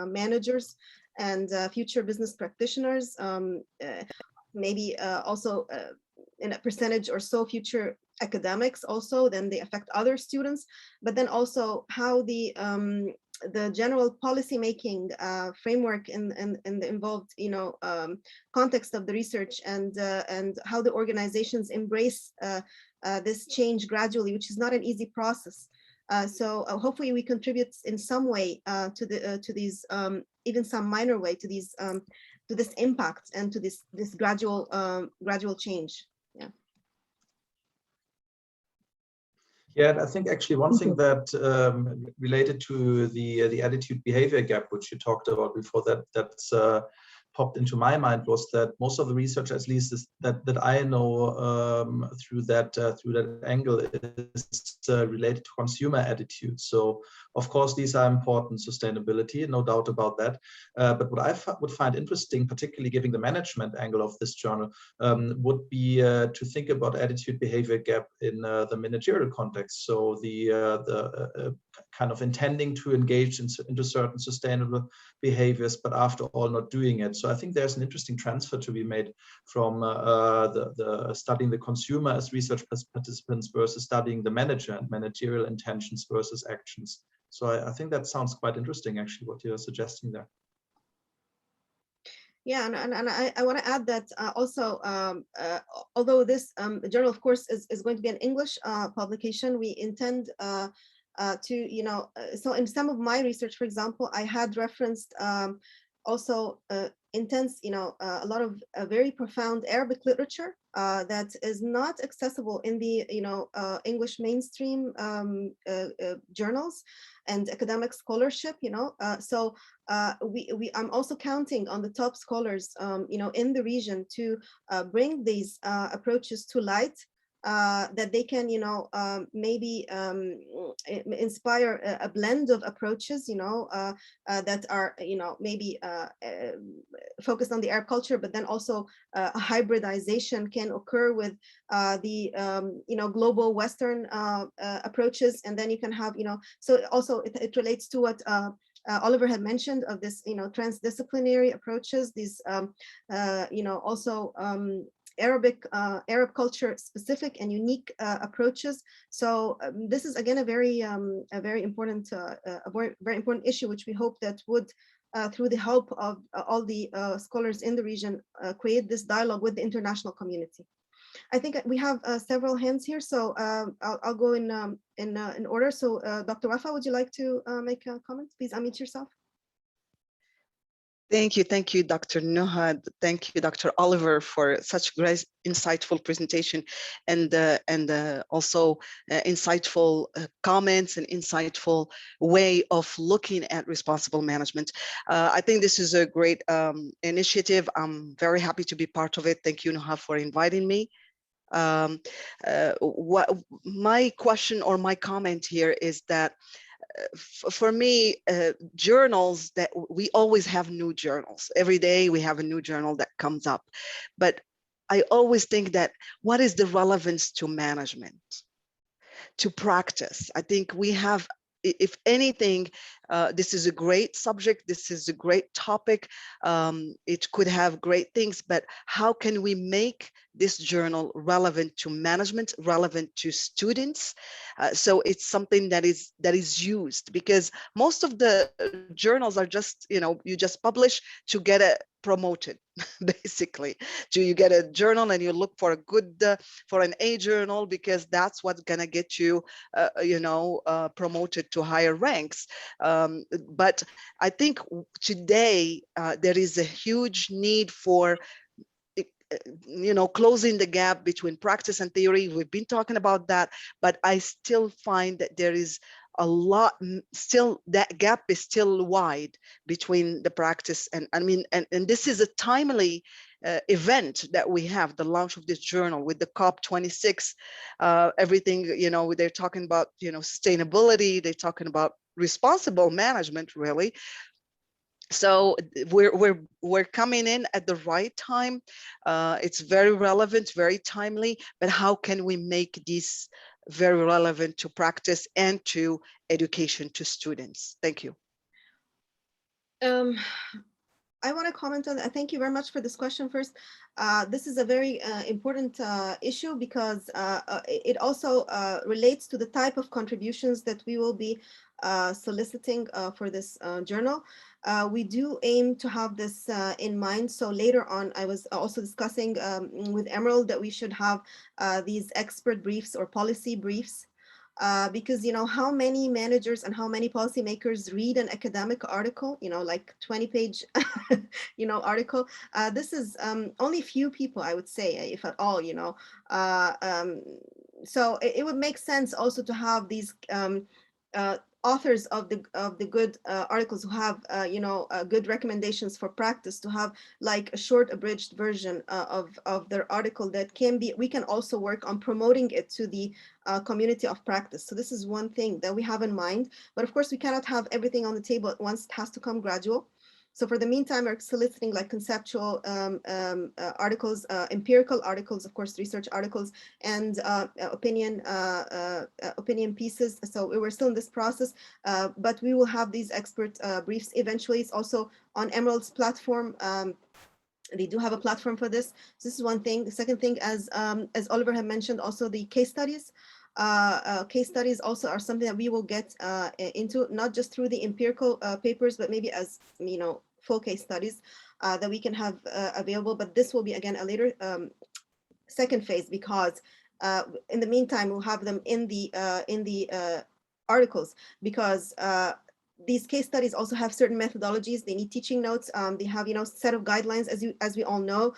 managers and future business practitioners, maybe also in a percentage or so future academics also, then they affect other students, but then also how the general policy-making framework in the involved, context of the research, and how the organizations embrace this change gradually, which is not an easy process. So hopefully we contribute in some way to these, even some minor way, to these to this impact and to this gradual change. Yeah. Yeah, and I think actually one thing that related to the attitude behavior gap, which you talked about before, that's popped into my mind, was that most of the research, at least that I know through that angle, is related to consumer attitudes. So Of course, these are important, sustainability, no doubt about that. But what I would find interesting, particularly given the management angle of this journal, would be to think about attitude behavior gap in the managerial context. So the kind of intending to engage into certain sustainable behaviors, but after all not doing it. So I think there's an interesting transfer to be made from the studying the consumer as research participants versus studying the manager and managerial intentions versus actions. So I think that sounds quite interesting, actually, what you're suggesting there. Yeah, and I want to add that also, although this journal, of course, is going to be an English publication, we intend to, you know, so in some of my research, for example, I had referenced also intense, you know, a lot of very profound Arabic literature that is not accessible in the, you know, English mainstream journals and academic scholarship, you know. So I'm also counting on the top scholars, you know, in the region to bring these approaches to light, that they can, you know, maybe inspire a blend of approaches, you know, that are, you know, maybe focused on the Arab culture, but then also a hybridization can occur with the, you know, global Western approaches. And then you can have, you know, so also it relates to what Oliver had mentioned of this, you know, transdisciplinary approaches, these, you know, also Arab culture specific and unique approaches. So this is again a very important very important issue, which we hope that would through the help of all the scholars in the region create this dialogue with the international community. I think we have several hands here, so I'll go in order. So Dr. Wafa, would you like to make a comment? Please unmute yourself. Thank you, Dr. Nuhad. Thank you, Dr. Oliver, for such great, insightful presentation, and also insightful comments and insightful way of looking at responsible management. I think this is a great initiative. I'm very happy to be part of it. Thank you, Nuhad, for inviting me. What my question or my comment here is that for me, journals, that we always have new journals. Every day we have a new journal that comes up. But I always think that what is the relevance to management, to practice? I think we have, if anything, this is a great subject. This is a great topic. It could have great things, but how can we make this journal relevant to management, relevant to students? So it's something that is used, because most of the journals are just, you know, you just publish to get it promoted, basically. So you get a journal and you look for a good, for an A journal, because that's what's gonna get you, you know, promoted to higher ranks. But I think today there is a huge need for, you know, closing the gap between practice and theory. We've been talking about that, but I still find that there is a lot still, that gap is still wide between the practice and, I mean, and this is a timely event that we have, the launch of this journal with the COP26, everything, you know, they're talking about, you know, sustainability, they're talking about responsible management, really. So we're coming in at the right time. It's very relevant, very timely, but how can we make this very relevant to practice and to education, to students? Thank you. I want to comment on that. Thank you very much for this question first. This is a very important issue, because it also relates to the type of contributions that we will be soliciting for this journal. We do aim to have this in mind. So later on, I was also discussing with Emerald that we should have these expert briefs or policy briefs. Because, you know, how many managers and how many policymakers read an academic article, you know, like 20-page, you know, article. This is only few people, I would say, if at all, you know. So it would make sense also to have these authors of the good articles who have good recommendations for practice, to have like a short abridged version of their article that we can also work on promoting it to the community of practice. So this is one thing that we have in mind, but of course we cannot have everything on the table at once. It has to come gradual. So for the meantime, we're soliciting like conceptual articles, empirical articles, of course, research articles, and opinion pieces. So we're still in this process, but we will have these expert briefs eventually. It's also on Emerald's platform. They do have a platform for this. So this is one thing. The second thing, as Oliver had mentioned, also the case studies. Case studies also are something that we will get into, not just through the empirical papers, but maybe as full case studies that we can have available. But this will be again a later second phase, because in the meantime we'll have them in the articles, because these case studies also have certain methodologies. They need teaching notes. They have set of guidelines, as we all know.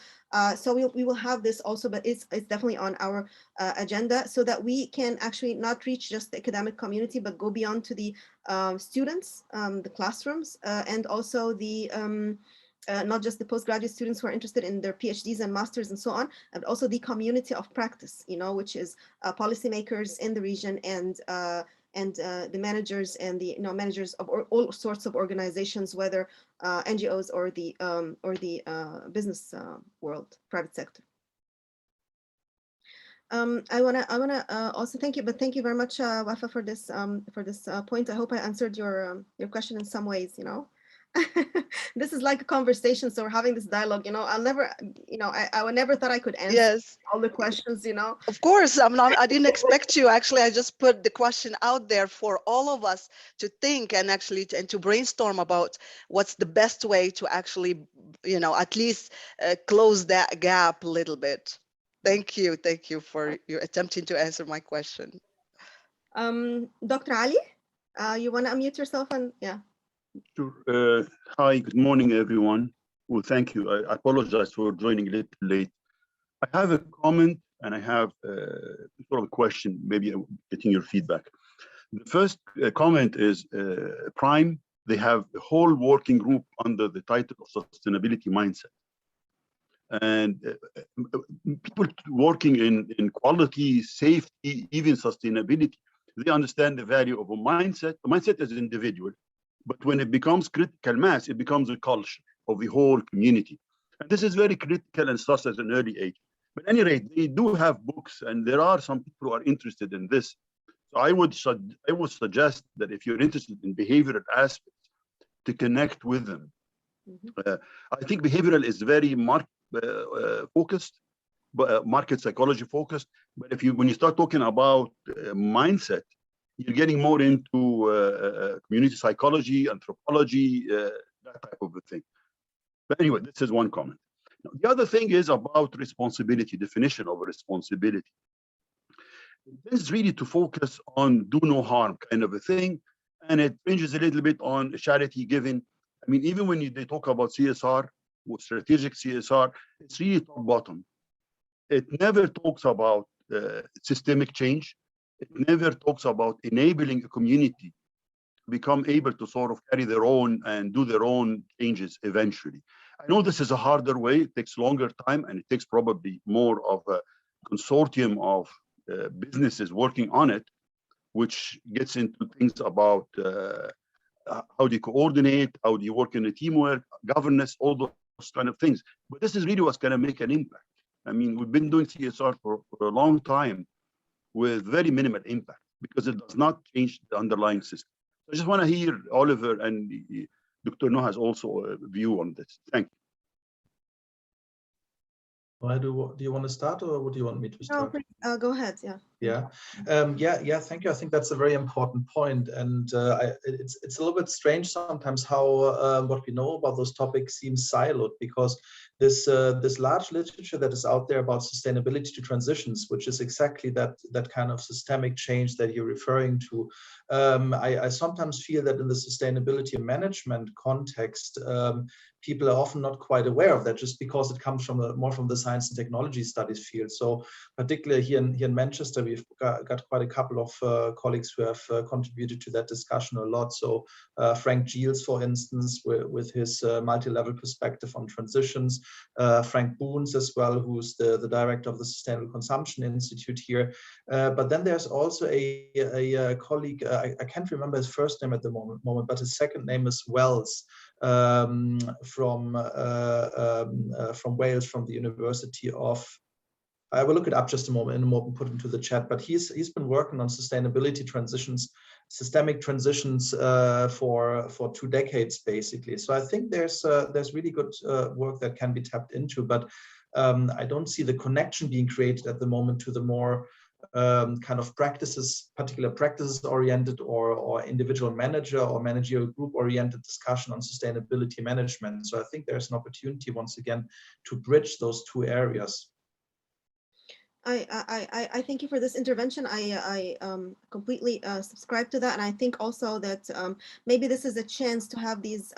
So we will have this also, but it's definitely on our agenda, so that we can actually not reach just the academic community, but go beyond to the students, the classrooms, and also the not just the postgraduate students who are interested in their PhDs and masters and so on, and also the community of practice, which is policymakers in the region, and the managers, and the managers of all sorts of organizations, whether NGOs or the business world, private sector. I wanna also thank you, but thank you very much, Wafa, for this point. I hope I answered your question in some ways. This is like a conversation, so we're having this dialogue. I'll never, I never thought I could answer all the questions. Of course, I didn't expect you. Actually, I just put the question out there for all of us to think, and actually to brainstorm about what's the best way to actually, at least close that gap a little bit. Thank you for your attempting to answer my question. Dr. Ali, you want to unmute yourself? And yeah. Sure. Hi, good morning, everyone. Well, thank you. I apologize for joining a little late. I have a comment, and I have sort of a question, maybe getting your feedback. The first comment is Prime. They have a whole working group under the title of sustainability mindset. And people working in quality, safety, even sustainability, they understand the value of a mindset. The mindset is individual. But when it becomes critical mass, it becomes a culture of the whole community. And this is very critical and starts at an early age. But at any rate, they do have books, and there are some people who are interested in this. So I would suggest that if you're interested in behavioral aspects, to connect with them. I think behavioral is very focused, market psychology focused. But when you start talking about mindset, you're getting more into community psychology, anthropology, that type of a thing. But anyway, this is one comment. Now, the other thing is about responsibility, definition of responsibility. This is really to focus on do no harm kind of a thing. And it ranges a little bit on charity giving. I mean, even when they talk about CSR, strategic CSR, it's really top bottom. It never talks about systemic change. It never talks about enabling a community to become able to sort of carry their own and do their own changes eventually. I know this is a harder way. It takes longer time, and it takes probably more of a consortium of businesses working on it, which gets into things about how do you coordinate, how do you work in a teamwork, governance, all those kind of things. But this is really what's going to make an impact. I mean, we've been doing CSR for a long time with very minimal impact because it does not change the underlying system. So I just want to hear Oliver and Dr. Noah has also a view on this. Thank you. Do you want to start, or would you want me to start? No, please, go ahead. Yeah. Yeah. Thank you. I think that's a very important point, and it's a little bit strange sometimes how what we know about those topics seems siloed, because this large literature that is out there about sustainability to transitions, which is exactly that kind of systemic change that you're referring to. I sometimes feel that in the sustainability management context, people are often not quite aware of that, just because it comes from more from the science and technology studies field. So particularly here in Manchester, we've got quite a couple of colleagues who have contributed to that discussion a lot. So Frank Giels, for instance, with his multi-level perspective on transitions, Frank Boons as well, who's the director of the Sustainable Consumption Institute here. But then there's also a colleague, I can't remember his first name at the moment, but his second name is Wells, from Wales, from the University of, I will look it up just a moment and put it into the chat, but he's been working on sustainability transitions, systemic transitions for 2 decades basically. So I think there's really good work that can be tapped into, but I don't see the connection being created at the moment to the more kind of practices, particular practices oriented or individual manager or managerial group oriented discussion on sustainability management. So I think there's an opportunity once again to bridge those 2 areas. I thank you for this intervention. I completely subscribe to that, and I think also that maybe this is a chance to have these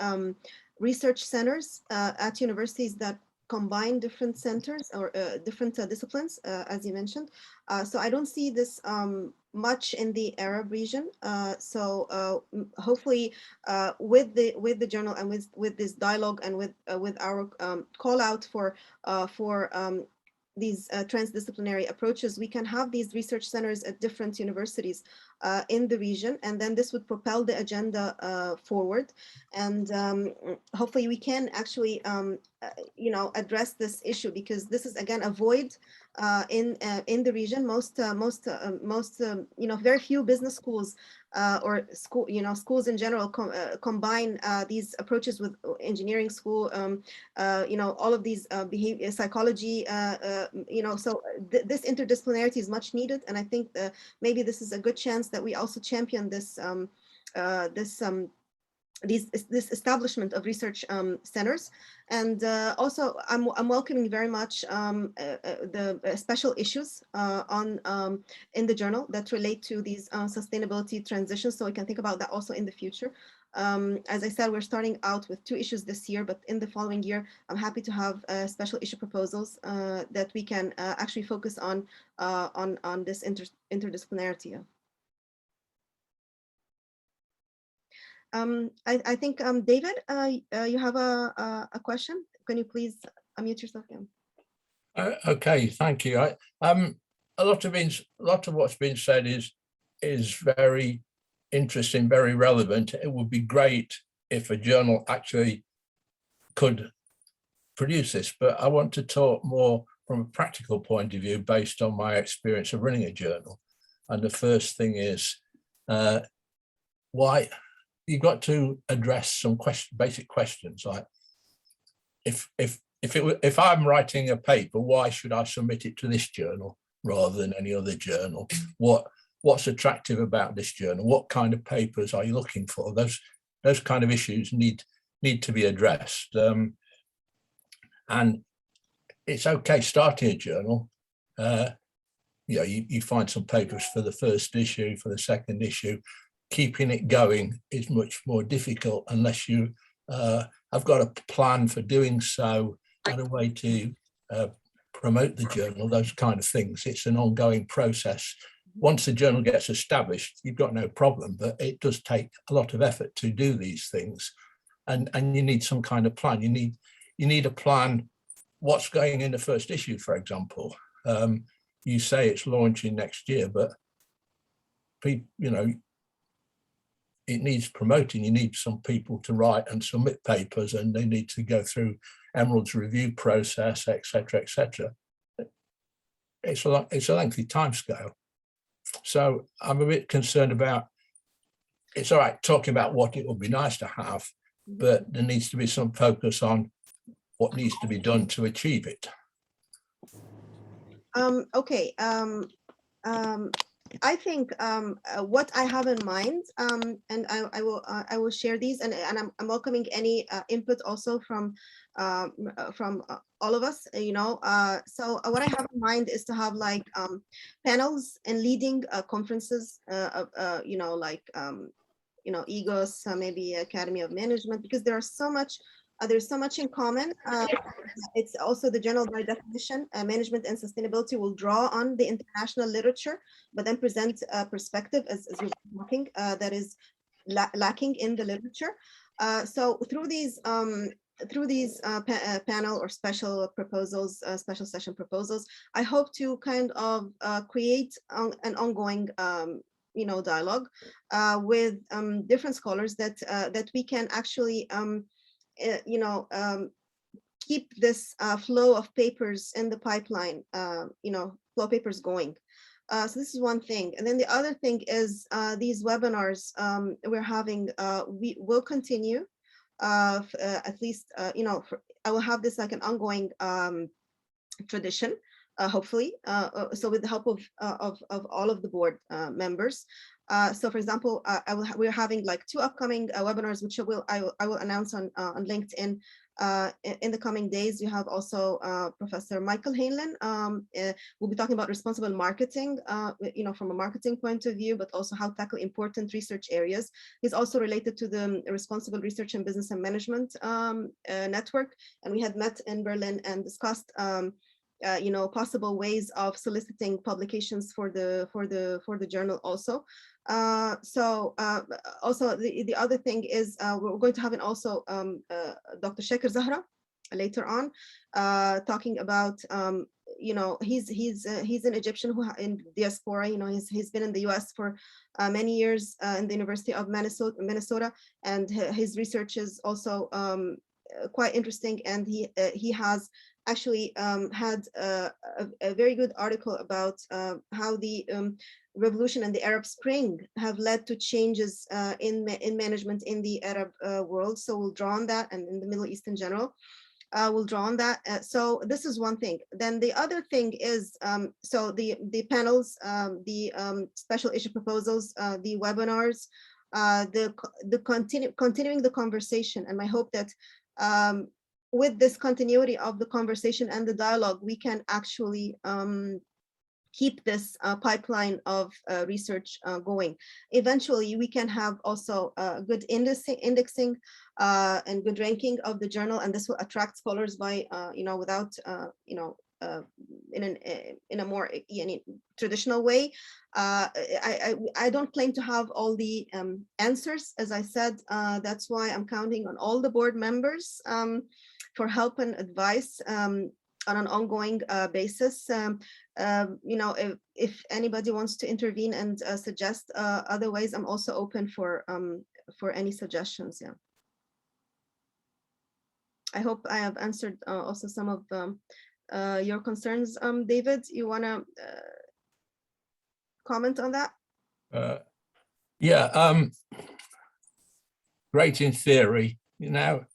research centers at universities that combine different centers or different disciplines, as you mentioned. So I don't see this much in the Arab region. So hopefully with the journal and with this dialogue and with our call out for these transdisciplinary approaches, we can have these research centers at different universities in the region, and then this would propel the agenda forward. And hopefully we can actually, address this issue, because this is again a void in the region. Most very few business schools or schools in general combine these approaches with engineering school, all of these behavior psychology, so this interdisciplinarity is much needed, and I think maybe this is a good chance that we also champion this this establishment of research centers. And also I'm welcoming very much the special issues in the journal that relate to these sustainability transitions, so we can think about that also in the future. As I said, we're starting out with 2 issues this year, but in the following year, I'm happy to have special issue proposals that we can actually focus on this interdisciplinarity. I think, David, you have a question. Can you please unmute yourself again? Okay, thank you. A lot of what's been said is very interesting, very relevant. It would be great if a journal actually could produce this, but I want to talk more from a practical point of view based on my experience of running a journal. And the first thing is why you've got to address some basic questions, like if I'm writing a paper, why should I submit it to this journal rather than any other journal? What's attractive about this journal? What kind of papers are you looking for? Those kind of issues need to be addressed. And it's okay starting a journal. You find some papers for the first issue, for the second issue. Keeping it going is much more difficult unless you have got a plan for doing so and a way to promote the journal, those kind of things. It's an ongoing process. Once the journal gets established, you've got no problem, but it does take a lot of effort to do these things. And you need some kind of plan. You need a plan. What's going in the first issue, for example? You say it's launching next year, but it needs promoting. You need some people to write and submit papers, and they need to go through Emerald's review process, etc., etc. It's a lengthy timescale. So I'm a bit concerned about, it's all right talking about what it would be nice to have, but there needs to be some focus on what needs to be done to achieve it. Okay. I think what I have in mind, and I will share these, and I'm welcoming any input also from all of us. So what I have in mind is to have like panels and leading conferences, EGOS, maybe Academy of Management, because there are so much There's so much in common. It's also the journal by definition. Management and sustainability will draw on the international literature, but then present a perspective, as we were talking, that is lacking in the literature. So through these panel or special proposals, special session proposals, I hope to kind of create an ongoing dialogue with different scholars that we can actually keep this flow of papers in the pipeline, flow papers going. So this is one thing. And then the other thing is these webinars we're having, we will continue. At least, I will have this like an ongoing tradition, hopefully. So with the help of all of the board members. So for example, we're having like 2 upcoming webinars, which I will announce on LinkedIn in the coming days. You have also Professor Michael Hainlin. We'll be talking about responsible marketing, from a marketing point of view, but also how to tackle important research areas. He's also related to the Responsible Research in Business and Management network, and we had met in Berlin and discussed possible ways of soliciting publications for the journal also. Also the other thing is we're going to have also Dr. Shaker Zahra later on talking about he's an Egyptian who in diaspora, he's been in the US for many years in the University of Minnesota, and his research is also quite interesting, and he has actually had a very good article about how the revolution and the Arab Spring have led to changes in management in the Arab world. So we'll draw on that, and in the Middle East in general, we'll draw on that. So this is one thing. Then the other thing is, so the panels, the special issue proposals, the webinars, continuing the conversation, and my hope that with this continuity of the conversation and the dialogue, we can actually keep this pipeline of research going. Eventually, we can have also good indexing and good ranking of the journal, and this will attract scholars by, without, in a more traditional way. I don't claim to have all the answers, as I said. That's why I'm counting on all the board members for help and advice on an ongoing basis. If anybody wants to intervene and suggest other ways, I'm also open for any suggestions. Yeah. I hope I have answered also some of your concerns. David, you want to comment on that? Yeah, great in theory. Now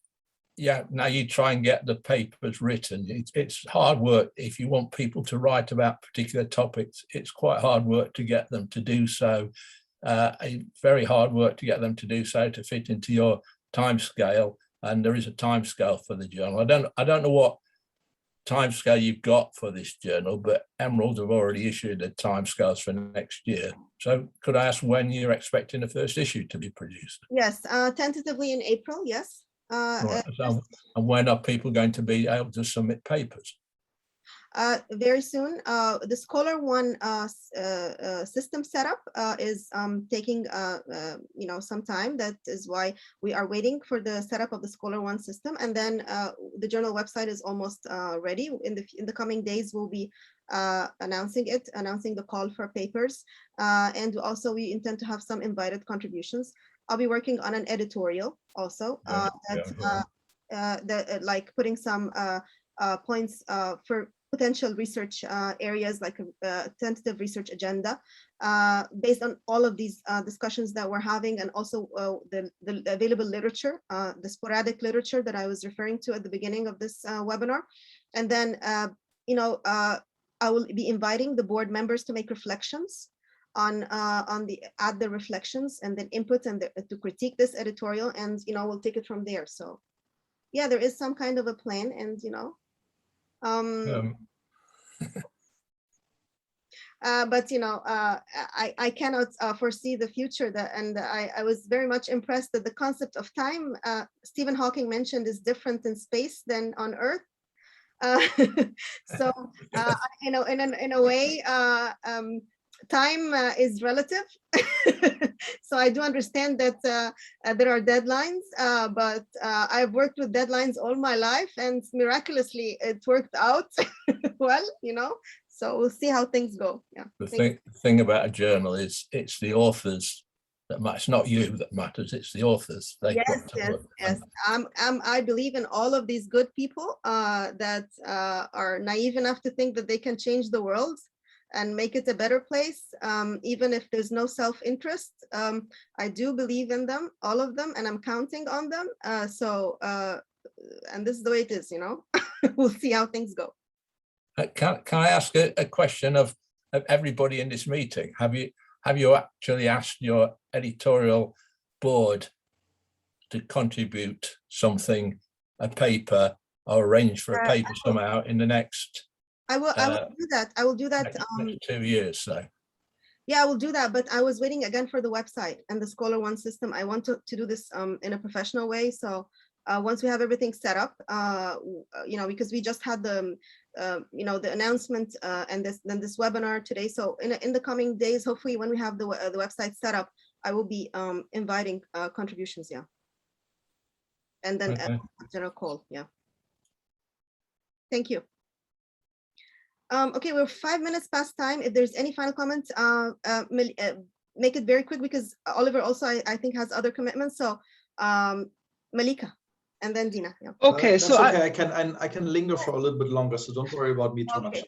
you try and get the papers written. It's hard work. If you want people to write about particular topics, it's quite hard work to get them to do so. Very hard work to get them to do so to fit into your time scale. And there is a time scale for the journal. I don't know what time scale you've got for this journal, but Emerald have already issued the time scales for next year. So could I ask when you're expecting the first issue to be produced? Yes, tentatively in April, yes. Right. So, and when are people going to be able to submit papers? Very soon. The Scholar One system setup is taking some time. That is why we are waiting for the setup of the Scholar One system, and then the journal website is almost ready. In the coming days, we'll be announcing the call for papers, and also we intend to have some invited contributions. I'll be working on an editorial also, like putting some points for potential research areas, like a tentative research agenda based on all of these discussions that we're having, and also the available literature, the sporadic literature that I was referring to at the beginning of this webinar. And then, I will be inviting the board members to make reflections on the reflections, and then input and to critique this editorial, and we'll take it from there. So yeah, there is some kind of a plan, and But I cannot foresee the future. And I was very much impressed that the concept of time Stephen Hawking mentioned is different in space than on Earth. So in a way, time is relative. So I do understand that there are deadlines, but I've worked with deadlines all my life, and miraculously it worked out well, so we'll see how things go. Yeah. The thing about a journal is it's the authors that matter. It's not you that matters, it's the authors. Yes. I believe in all of these good people that are naive enough to think that they can change the world and make it a better place, even if there's no self-interest. I do believe in them, all of them, and I'm counting on them. And this is the way it is, We'll see how things go. Can I ask a question of everybody in this meeting? Have you actually asked your editorial board to contribute something, a paper, or arrange for a paper somehow in the next? I will do that. I will do that. Next 2 years, so. Yeah, I will do that. But I was waiting again for the website and the Scholar One system. I want to do this in a professional way. So once we have everything set up, because we just had the announcement and then this webinar today. So in the coming days, hopefully, when we have the website set up, I will be inviting contributions. Yeah. And then a general call. Yeah. Thank you. Okay, we're 5 minutes past time. If there's any final comments, make it very quick, because Oliver also, I think, has other commitments. So Malika and then Dina. Yeah. Okay, so okay. I can linger for a little bit longer, so don't worry about me too much.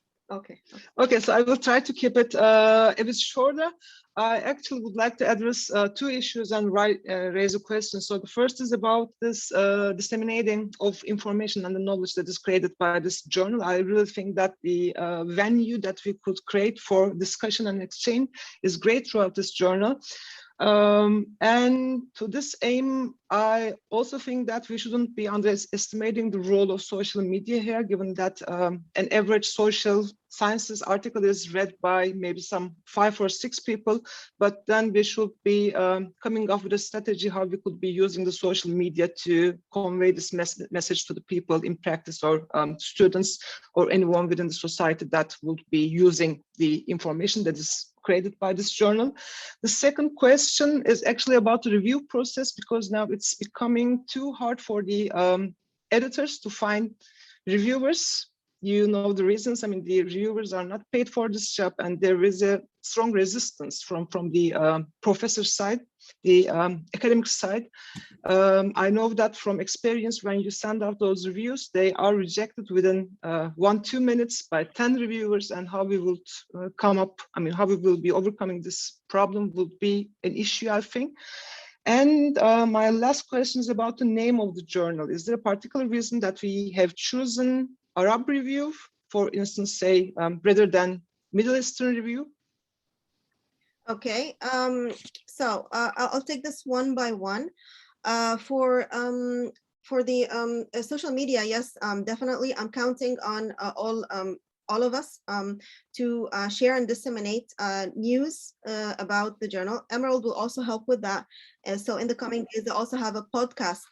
Okay, so I will try to keep it a bit shorter. I actually would like to address 2 issues and raise a question. So the first is about this disseminating of information and the knowledge that is created by this journal. I really think that the venue that we could create for discussion and exchange is great throughout this journal. And to this aim, I also think that we shouldn't be underestimating the role of social media here, given that an average social sciences article is read by maybe some 5 or 6 people, but then we should be coming up with a strategy how we could be using the social media to convey this message to the people in practice, or students or anyone within the society that would be using the information that is created by this journal. The second question is actually about the review process, because now it's becoming too hard for the editors to find reviewers. You know the reasons. I mean, the reviewers are not paid for this job, and there is a strong resistance from the professor side, the academic side. I know that from experience, when you send out those reviews, they are rejected within 1-2 minutes by 10 reviewers, and how we will how we will be overcoming this problem will be an issue, I think. And my last question is about the name of the journal. Is there a particular reason that we have chosen Arab Review, for instance, say, rather than Middle Eastern Review? Okay, so I'll take this one by one. For the social media, yes, definitely, I'm counting on all of us to share and disseminate news about the journal. Emerald will also help with that. So in the coming days, I also have a podcast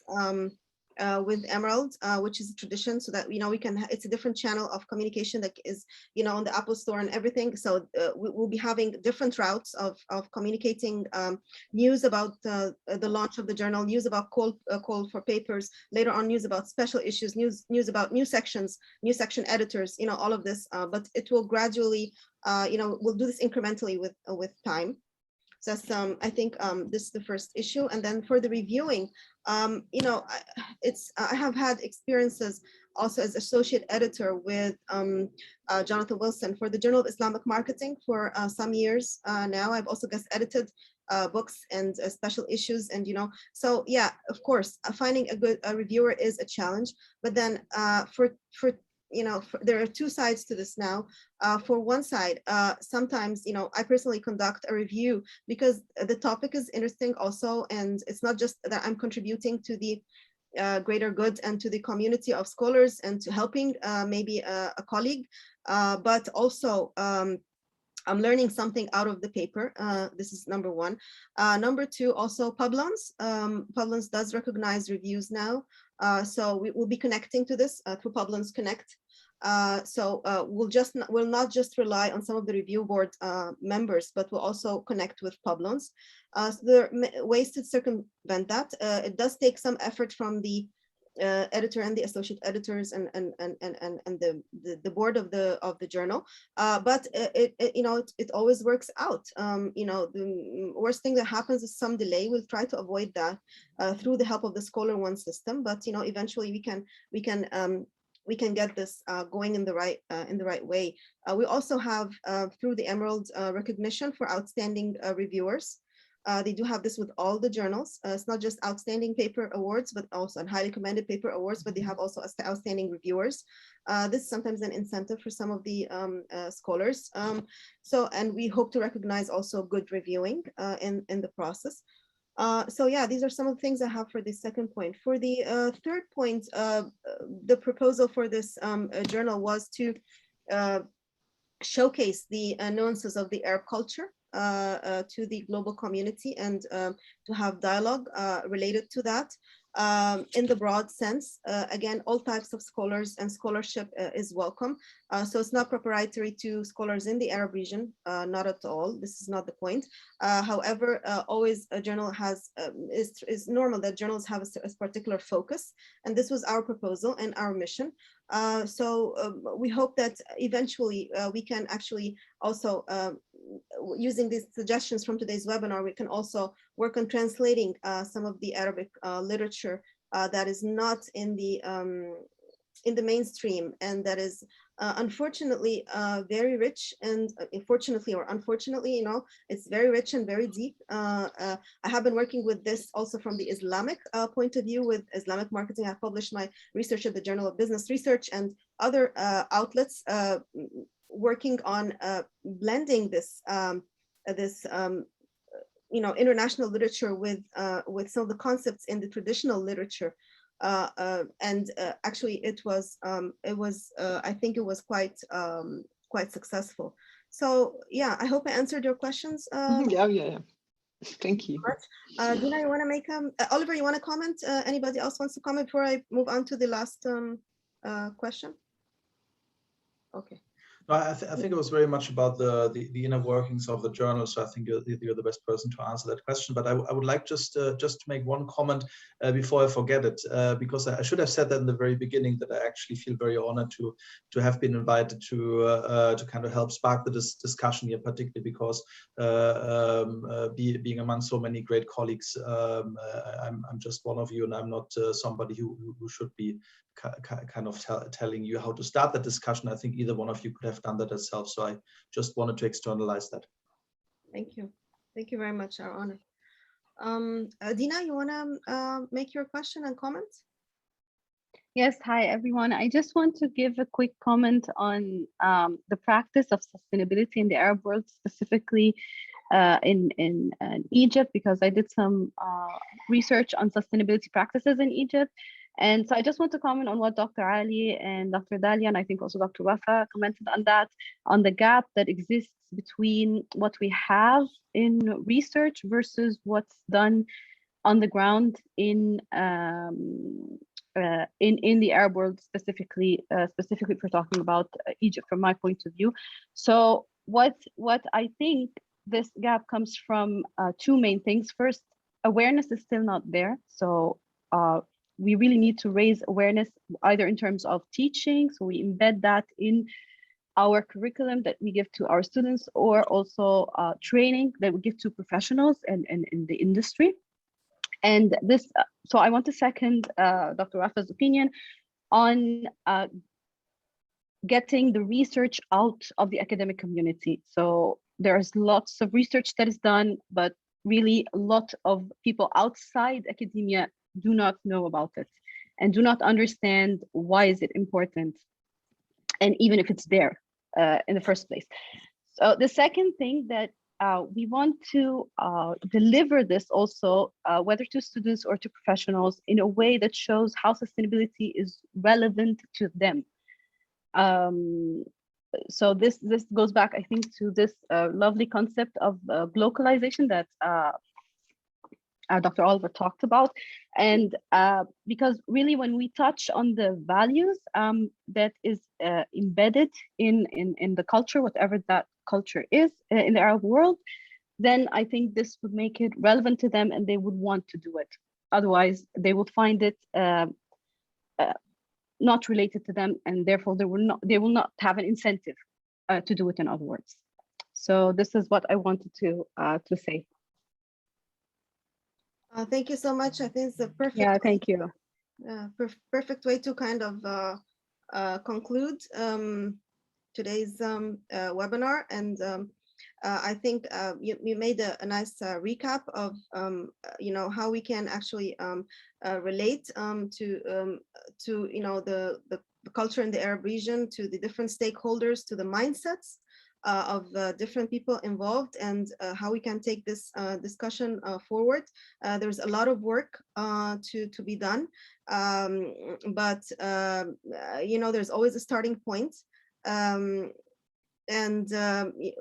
with Emerald, which is a tradition, so that we can. It's a different channel of communication that is on the Apple Store and everything. So we'll be having different routes of communicating news about the launch of the journal, news about call for papers, later on news about special issues, news about new section editors, all of this. But it will gradually, we'll do this incrementally with time. So that's, I think this is the first issue. And then for the reviewing, I have had experiences also as associate editor with Jonathan Wilson for the Journal of Islamic Marketing for some years now. I've also guest edited books and special issues, and so yeah, of course, finding a good reviewer is a challenge. But then there are 2 sides to this now. For one side, sometimes, I personally conduct a review because the topic is interesting also, and it's not just that I'm contributing to the greater good and to the community of scholars and to helping maybe a colleague, but also I'm learning something out of the paper. This is number one. Number two, also Publons. Publons does recognize reviews now. So we will be connecting to this through Publons Connect. We'll not just rely on some of the review board members, but we'll also connect with Publons. So there are ways to circumvent that. It does take some effort from the editor and the associate editors and the board of the journal, but it always works out. The worst thing that happens is some delay. We'll try to avoid that through the help of the Scholar One system, but eventually we can get this going in the right way. We also have through the Emerald recognition for outstanding reviewers. They do have this with all the journals. It's not just outstanding paper awards, but also highly commended paper awards, but they have also outstanding reviewers. This is sometimes an incentive for some of the scholars. And we hope to recognize also good reviewing in the process. So yeah, these are some of the things I have for the second point. For the third point, the proposal for this journal was to showcase the nuances of the Arab culture to the global community and to have dialogue related to that in the broad sense. Again, all types of scholars and scholarship is welcome. So it's not proprietary to scholars in the Arab region, not at all. This is not the point. However, always a journal has, is normal that journals have a particular focus. And this was our proposal and our mission. We hope that eventually we can actually also, using these suggestions from today's webinar, we can also work on translating some of the Arabic literature that is not in the mainstream and that is unfortunately very rich, and fortunately or unfortunately, it's very rich and very deep. I have been working with this also from the Islamic point of view with Islamic marketing. I published my research at the Journal of Business Research and other outlets working on blending this international literature with some of the concepts in the traditional literature. Actually it was I think it was quite successful. So yeah, I hope I answered your questions. Yeah. Thank you. Dina, you want to make Oliver, you want to comment? Anybody else wants to comment before I move on to the last question? Okay. No, I think it was very much about the inner workings of the journal. So I think you're the best person to answer that question. But I would like just to make one comment before I forget it, because I should have said that in the very beginning, that I actually feel very honored to have been invited to kind of help spark the discussion here, particularly because being among so many great colleagues, I'm just one of you, and I'm not somebody who should be kind of telling you how to start the discussion. I think either one of you could have done that itself. So I just wanted to externalize that. Thank you. Thank you very much. Our honor. Dina, you want to make your question and comment? Yes, hi everyone. I just want to give a quick comment on the practice of sustainability in the Arab world, specifically in Egypt, because I did some research on sustainability practices in Egypt. And so I just want to comment on what Dr. Ali and Dr. Dalia, and I think also Dr. Wafa commented on that, on the gap that exists between what we have in research versus what's done on the ground in the Arab world, specifically if we're talking about Egypt from my point of view. So what I think this gap comes from two main things. First, awareness is still not there. So we really need to raise awareness either in terms of teaching, so we embed that in our curriculum that we give to our students, or also training that we give to professionals and in the industry. And this, so I want to second Dr. Wafa's opinion on getting the research out of the academic community. So there's lots of research that is done, but really a lot of people outside academia do not know about it and do not understand why is it important, and even if it's there in the first place. So the second thing that we want to deliver this also, whether to students or to professionals, in a way that shows how sustainability is relevant to them. so this goes back, I think, to this lovely concept of localization that Dr. Oliver talked about. And because really when we touch on the values that is embedded in the culture, whatever that culture is in the Arab world, then I think this would make it relevant to them and they would want to do it. Otherwise, they would find it not related to them, and therefore they will not have an incentive to do it, in other words. So this is what I wanted to say. Thank you so much. I think it's a perfect. Yeah, thank you. Perfect way to kind of conclude today's webinar. And I think you made a nice recap of how we can actually relate to the culture in the Arab region, to the different stakeholders, to the mindsets of different people involved, and how we can take this discussion forward. There's a lot of work to be done, but there's always a starting point. And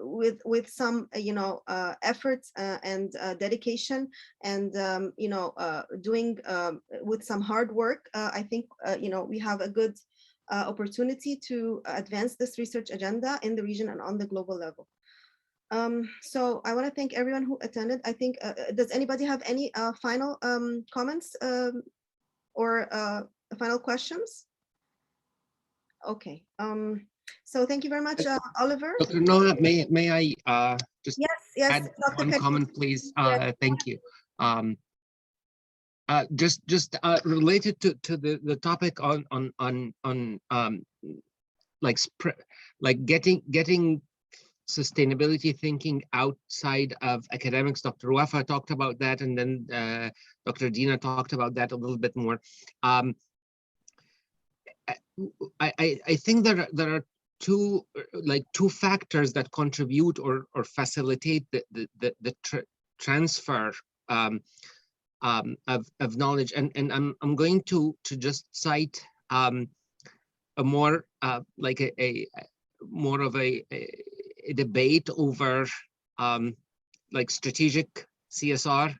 with some efforts and dedication, and doing with some hard work, I think we have a good opportunity to advance this research agenda in the region and on the global level. So I want to thank everyone who attended. I think does anybody have any final comments or final questions? Okay. So thank you very much, Oliver. Dr. Noah, may I just add Dr. one comment, please? Thank you. Just related to the topic on like getting sustainability thinking outside of academics. Dr. Wafa talked about that, and then Dr. Dina talked about that a little bit more. I think there are two factors that contribute or facilitate the transfer of knowledge, and I'm going to just cite a more more of a debate over like strategic CSR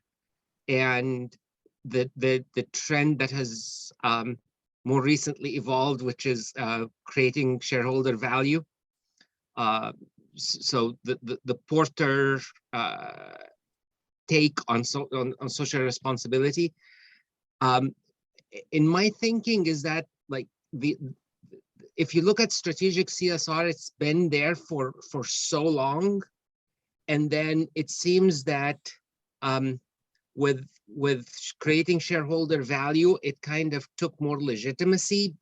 and the trend that has more recently evolved, which is creating shareholder value. So the Porter take on social responsibility, in my thinking, is that like if you look at strategic CSR, it's been there for so long, and then it seems that with creating shareholder value, it kind of took more legitimacy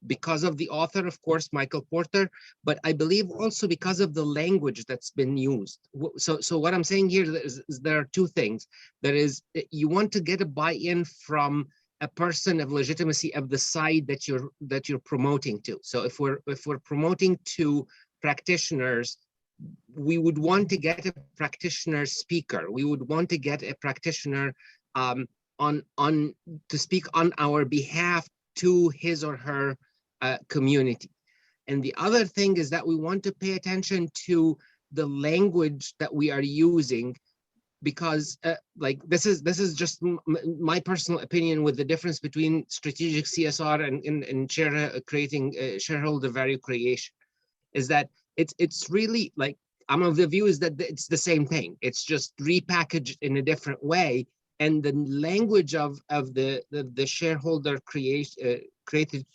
because of the author, of course, Michael Porter, but I believe also because of the language that's been used. So what I'm saying here is there are two things. There is, you want to get a buy-in from a person of legitimacy of the side that you're promoting to. So if we're promoting to practitioners, we would want to get a practitioner speaker. We would want to get a practitioner to speak on our behalf to his or her community. And the other thing is that we want to pay attention to the language that we are using, because like this is just my personal opinion with the difference between strategic CSR and creating shareholder value creation, is that it's really like, I'm of the view is that it's the same thing. It's just repackaged in a different way, and the language of the shareholder created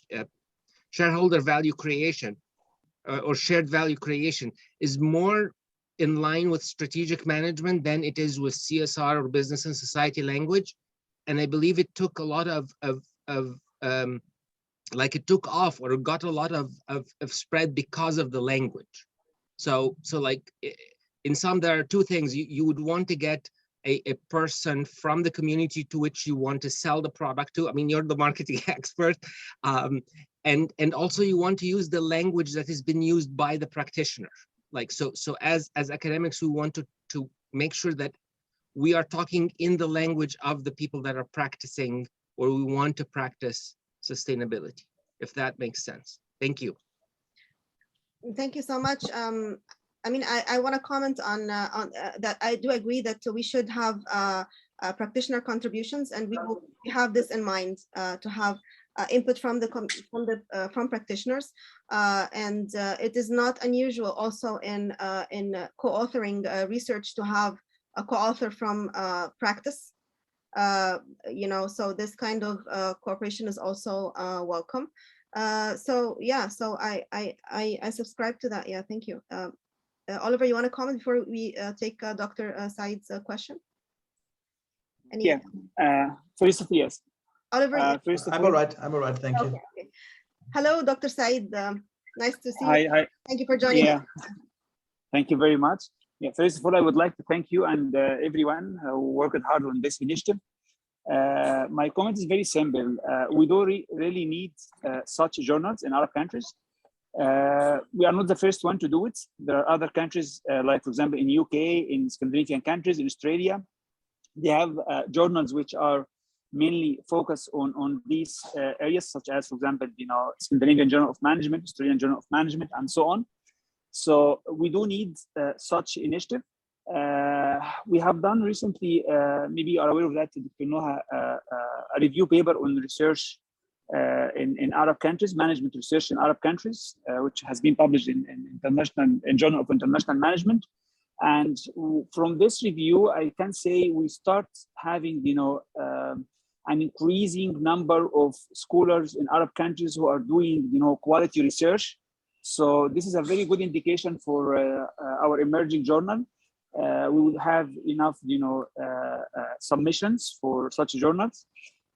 shareholder value creation or shared value creation is more in line with strategic management than it is with CSR or business and society language. And I believe it took a lot of like it took off or got a lot of spread because of the language. So like in sum, there are two things. You would want to get a person from the community to which you want to sell the product to. I mean, you're the marketing expert. And also you want to use the language that has been used by the practitioner. Like, so as academics, we want to make sure that we are talking in the language of the people that are practicing, or we want to practice sustainability, if that makes sense. Thank you. Thank you so much. I mean, I want to comment on that. I do agree that we should have practitioner contributions, and we will have this in mind to have input from from practitioners, and it is not unusual also in co-authoring research to have a co-author from practice. You know, so this kind of cooperation is also welcome. So yeah, so I subscribe to that. Yeah, thank you. Oliver, you want to comment before we take Dr. Said's question? Yeah, first of yes. Oliver, first of I'm all, all right. I'm all right. Thank you. okay. Hello, Dr. Said. Nice to see you. Hi. Thank you for joining us. Thank you very much. Yeah, first of all, I would like to thank you and everyone who worked hard on this initiative. My comment is very simple. We don't really need such journals in Arab countries. We are not the first one to do it. There are other countries, like for example, in UK, in Scandinavian countries, in Australia, they have journals which are mainly focused on these areas, such as, for example, Scandinavian Journal of Management, Australian Journal of Management, and so on. So we do need such initiative. We have done recently, maybe you are aware of that, Dr. Noha, a review paper on research in Arab countries, management research in Arab countries, which has been published in Journal of International Management. And from this review, I can say we start having, an increasing number of scholars in Arab countries who are doing, quality research. So this is a very good indication for our emerging journal. We will have enough, submissions for such journals.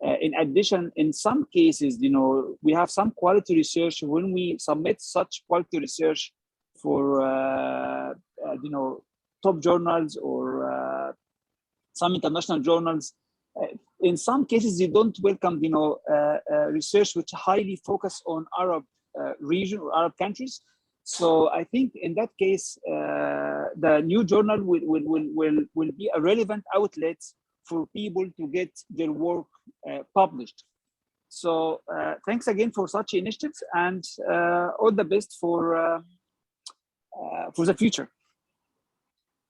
In addition, in some cases, we have some quality research. When we submit such quality research for, top journals or some international journals, in some cases they don't welcome, research which highly focus on Arab region or Arab countries. So I think in that case, the new journal will be a relevant outlet for people to get their work published. So thanks again for such initiatives, and all the best for the future.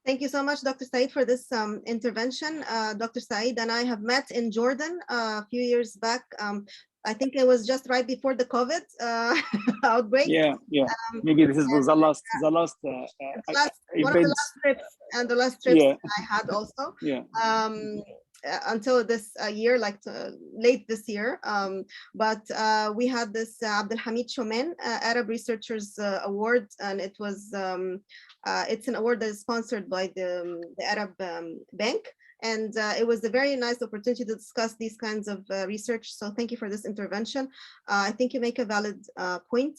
Thank you so much, Dr. Said, for this intervention. Dr. Said and I have met in Jordan a few years back. I think it was just right before the COVID outbreak. Yeah. Maybe this is the last one of the last trips, and the last trips I had also. Yeah. Until this year, like late this year. But we had this Abdelhamid Shomen Arab Researchers Award, and it was it's an award that is sponsored by the Arab Bank. And it was a very nice opportunity to discuss these kinds of research. So thank you for this intervention. I think you make a valid point.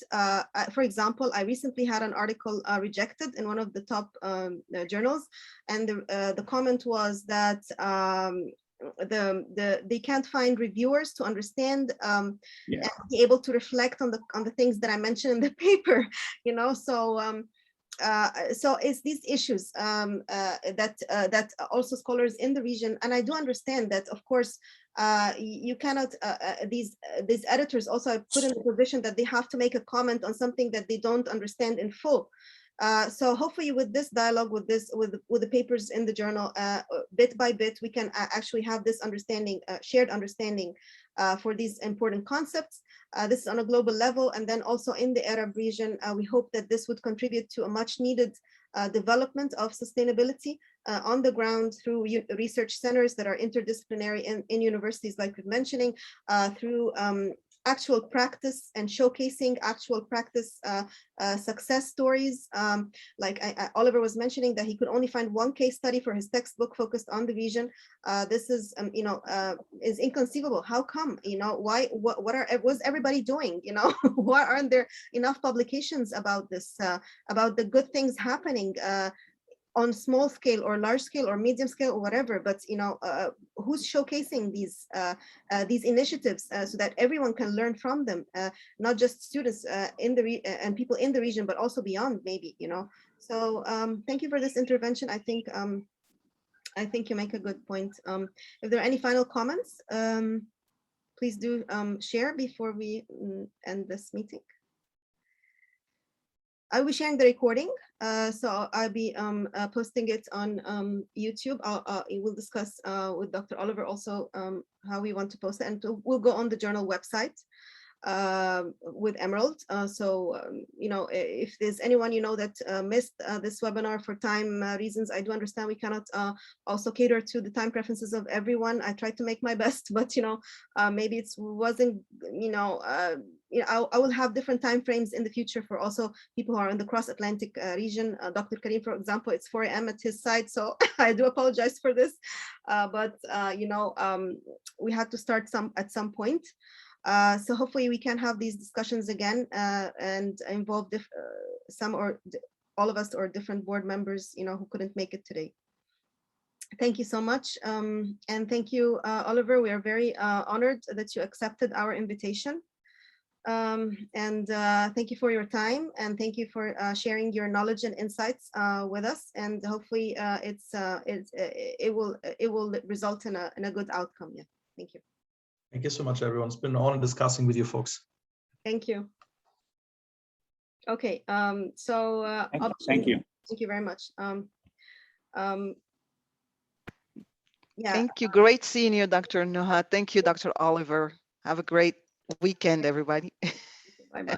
For example, I recently had an article rejected in one of the top journals. And the comment was that they can't find reviewers to understand and be able to reflect on the things that I mentioned in the paper, so it's these issues that also scholars in the region, and I do understand that, of course, you cannot, these editors also are put in the position that they have to make a comment on something that they don't understand in full. So hopefully with this dialogue, with the papers in the journal, bit by bit, we can actually have this understanding, shared understanding for these important concepts. This is on a global level, and then also in the Arab region, we hope that this would contribute to a much needed development of sustainability on the ground through research centers that are interdisciplinary in universities, like we're mentioning, through actual practice and showcasing actual practice success stories. Like Oliver was mentioning that he could only find one case study for his textbook focused on the region. This is, is inconceivable. How come? Why? What was everybody doing? Why aren't there enough publications about this? About the good things happening on small scale or large scale or medium scale or whatever, but who's showcasing these initiatives so that everyone can learn from them, not just students and people in the region, but also beyond, maybe. So thank you for this intervention. I think you make a good point. If there are any final comments, please do share before we end this meeting. I'll be sharing the recording. So I'll be posting it on YouTube. We'll discuss with Dr. Oliver also how we want to post it, and we'll go on the journal website with Emerald. You know, if there's anyone you know that missed this webinar for time reasons, I do understand we cannot also cater to the time preferences of everyone. I tried to make my best, but you know, maybe it wasn't, you know, I will have different time frames in the future for also people who are in the cross-Atlantic region. Dr. Karim, for example, it's 4 a.m. at his side, so I do apologize for this, but you know, we had to start at some point. So hopefully we can have these discussions again and involve some or all of us or different board members, you know, who couldn't make it today. Thank you so much. And thank you, Oliver. We are very honored that you accepted our invitation. Thank you for your time, and thank you for sharing your knowledge and insights with us. And hopefully it will result in a good outcome. Yeah, thank you. Thank you so much, everyone. It's been an honor discussing with you folks. Thank you. Okay, thank you. Thank you very much. Yeah. Thank you. Great seeing you, Dr. Nuha. Thank you, Dr. Oliver. Have a great weekend, everybody. Bye-bye.